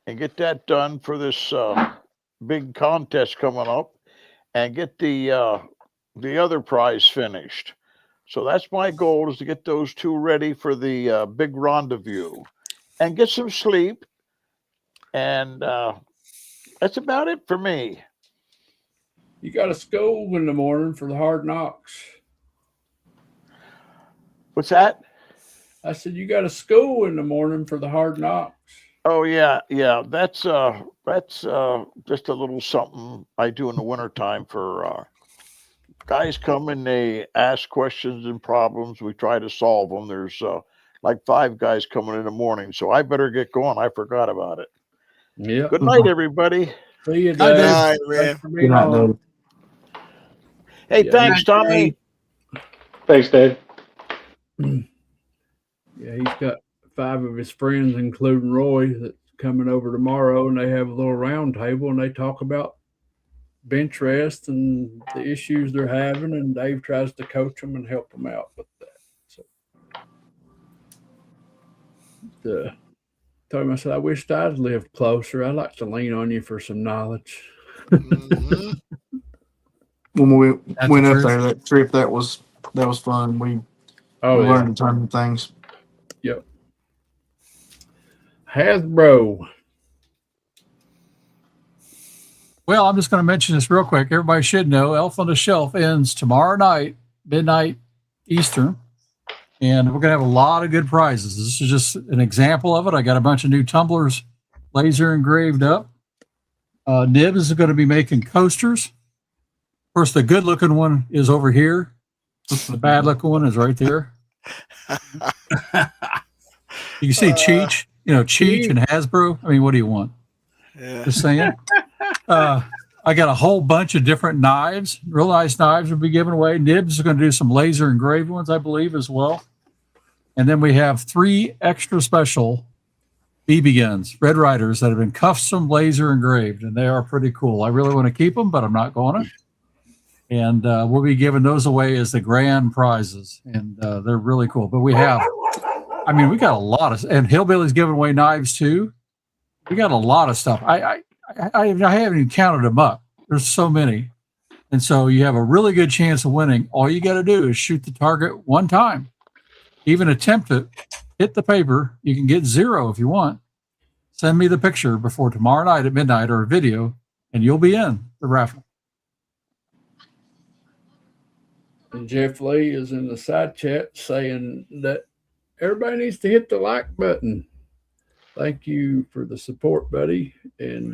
and get that done for this big contest coming up and get the other prize finished. So that's my goal, is to get those 2 ready for the big rendezvous and get some sleep. And that's about it for me. You got a school in the morning for the hard knocks. What's that? I said, you got a school in the morning for the hard knocks. Oh yeah. That's just a little something I do in the wintertime for guys come and they ask questions and problems. We try to solve them. There's like 5 guys coming in the morning, so I better get going. I forgot about it. Yeah. Good night, everybody. See you, Good Dave. night, man. Thanks for being on. Hey, Yeah, thanks, Tommy. Thanks, Dave. Yeah, he's got 5 of his friends, including Roy, that's coming over tomorrow, and they have a little round table and they talk about Benchrest and the issues they're having, and Dave tries to coach them and help them out with that. So told him, I said, I wished I'd lived closer. I'd like to lean on you for some knowledge. Mm-hmm. When we That's went the up truth. there, that trip, that was fun. We learned a ton of things. Yep. Hasbro. Well, I'm just going to mention this real quick. Everybody should know Elf on the Shelf ends tomorrow night, midnight Eastern. And we're going to have a lot of good prizes. This is just an example of it. I got a bunch of new tumblers laser engraved up. Nibs is going to be making coasters. Of course, the good looking one is over here. The bad looking one is right there. You can see Cheech, Cheech and Hasbro. I mean, what do you want? Yeah. Just saying. I got a whole bunch of different knives. Real nice knives will be given away. Nibs is going to do some laser engraved ones, I believe, as well. And then we have 3 extra special BB guns, Red Riders, that have been custom laser engraved, and they are pretty cool. I really want to keep them, but I'm not going to. And we'll be giving those away as the grand prizes, and they're really cool. But we got a lot of, and Hillbilly's giving away knives too. We got a lot of stuff. I haven't even counted them up. There's so many. And so you have a really good chance of winning. All you got to do is shoot the target one time. Even attempt it, hit the paper. You can get 0 if you want. Send me the picture before tomorrow night at midnight or a video, and you'll be in the raffle. And Jeff Lee is in the side chat saying that everybody needs to hit the like button. Thank you for the support, buddy. And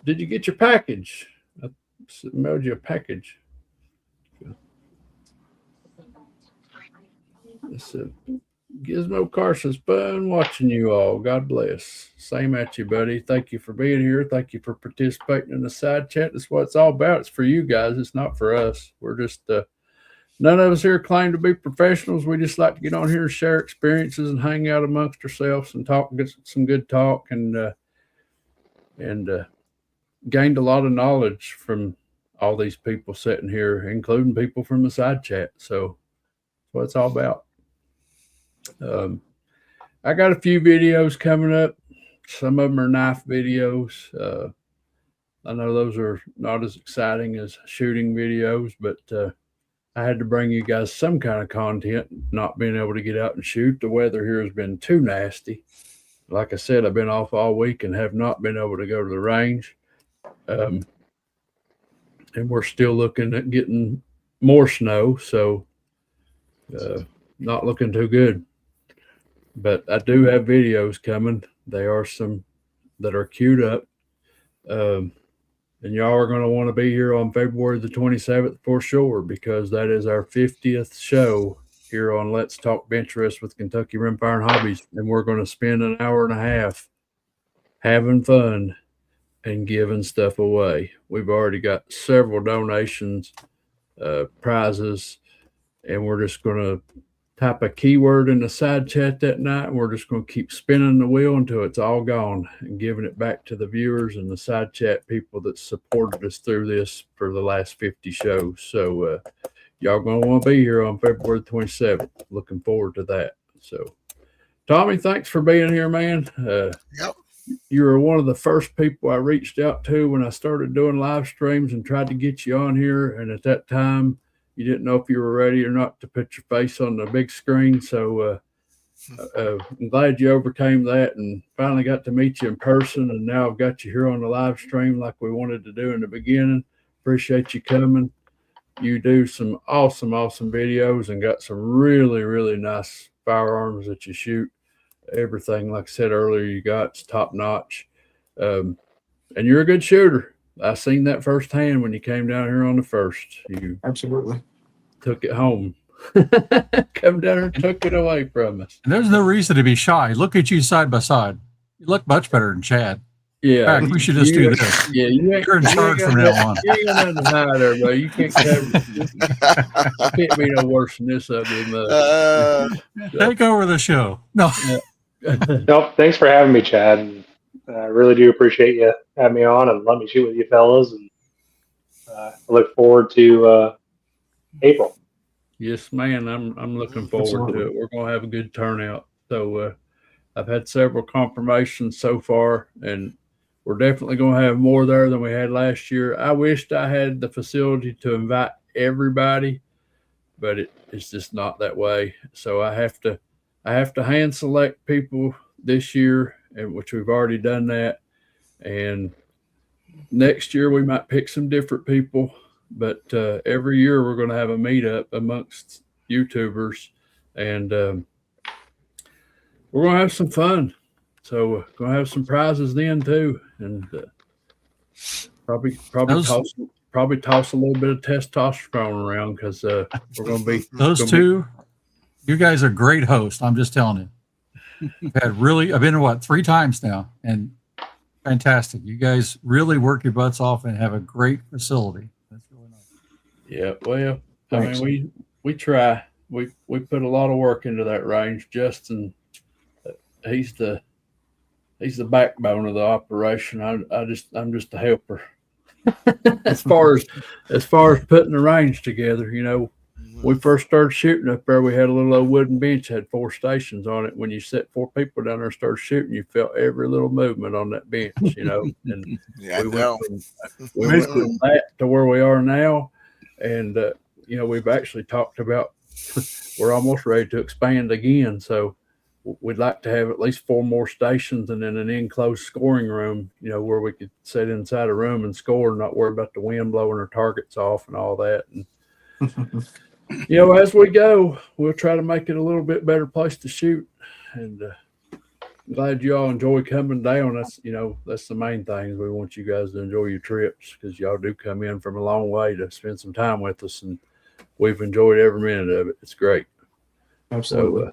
did you get your package? I mailed you a package. It's a Gizmo Carson's fun watching you all. God bless. Same at you, buddy. Thank you for being here. Thank you for participating in the side chat. That's what it's all about. It's for you guys. It's not for us. We're just none of us here claim to be professionals. We just like to get on here and share experiences and hang out amongst ourselves and talk, get some good talk, and gained a lot of knowledge from all these people sitting here, including people from the side chat. So that's what it's all about. I got a few videos coming up. Some of them are knife videos. I know those are not as exciting as shooting videos, but I had to bring you guys some kind of content, not being able to get out and shoot. The weather here has been too nasty. Like I said, I've been off all week and have not been able to go to the range. And we're still looking at getting more snow, so not looking too good. But I do have videos coming. There are some that are queued up. And y'all are going to want to be here on February the 27th for sure, because that is our 50th show here on Let's Talk Benchrest with Kentucky Rimfire and Hobbies. And we're going to spend an hour and a half having fun and giving stuff away. We've already got several donations, prizes, and we're just going to type a keyword in the side chat that night, and we're just going to keep spinning the wheel until it's all gone and giving it back to the viewers and the side chat people that supported us through this for the last 50 shows. So y'all going to want to be here on February 27th. Looking forward to that. So Tommy, thanks for being here, man. Yep. You were one of the first people I reached out to when I started doing live streams and tried to get you on here. And at that time, you didn't know if you were ready or not to put your face on the big screen. So I'm glad you overcame that and finally got to meet you in person. And now I've got you here on the live stream like we wanted to do in the beginning. Appreciate you coming. You do some awesome videos and got some really, really nice firearms that you shoot. Everything, like I said earlier, you got is top notch. And you're a good shooter. I seen that firsthand when you came down here on the first. You Absolutely took it home. Come down here and took it away from us. And there's no reason to be shy. Look at you side by side. You look much better than Chad. Yeah. In fact, we should just do this. Yeah, you're in charge from now on. You ain't got nothing to hide there, bro. You can't be no worse than this ugly mug. Take over the show. No. Nope. Thanks for having me, Chad. I really do appreciate you having me on and let me shoot with you fellas. And I look forward to April. Yes, man. I'm looking forward to it. We're going to have a good turnout. So I've had several confirmations so far, and we're definitely going to have more there than we had last year. I wished I had the facility to invite everybody, but it's just not that way. So I have to hand select people this year, and which we've already done that. And next year we might pick some different people, but every year we're going to have a meetup amongst YouTubers, and we're going to have some fun. So we're going to have some prizes then too, and probably toss a little bit of testosterone around, because we're going to be those two. You guys are great hosts. I'm just telling you. I've been 3 times now, and fantastic. You guys really work your butts off and have a great facility. That's really nice. Yeah, well, I mean, we try. We put a lot of work into that range. Justin, he's the backbone of the operation. I'm just a helper. as far as putting the range together, we first started shooting up there, we had a little old wooden bench, had 4 stations on it. When you set 4 people down there and started shooting, you felt every little movement on that bench, and yeah, we went from that to where we are now. And, we've actually talked about, we're almost ready to expand again. So we'd like to have at least 4 more stations, and then an enclosed scoring room, where we could sit inside a room and score and not worry about the wind blowing our targets off and all that. And, as we go, we'll try to make it a little bit better place to shoot. And glad you all enjoy coming down. That's that's the main thing. We want you guys to enjoy your trips because y'all do come in from a long way to spend some time with us, and we've enjoyed every minute of it. It's great. Absolutely.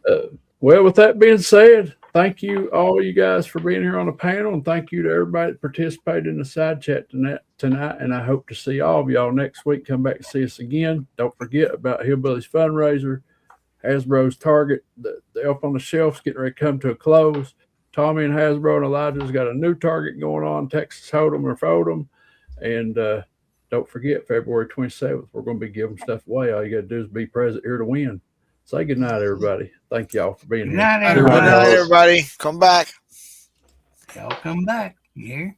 So, well, with that being said, thank you all you guys for being here on the panel, and thank you to everybody that participated in the side chat tonight. And I hope to see all of y'all next week. Come back to see us again. Don't forget about Hillbillies fundraiser. Hasbro's Target, the Elf on the Shelf's getting ready to come to a close. Tommy and Hasbro and Elijah's got a new Target going on, Texas Hold'em or Fold'em. And don't forget, February 27th, we're going to be giving stuff away. All you got to do is be present here to win. Say good night, everybody. Thank y'all for being here. Good night, Good night, everybody. Come back. Y'all come back. You hear?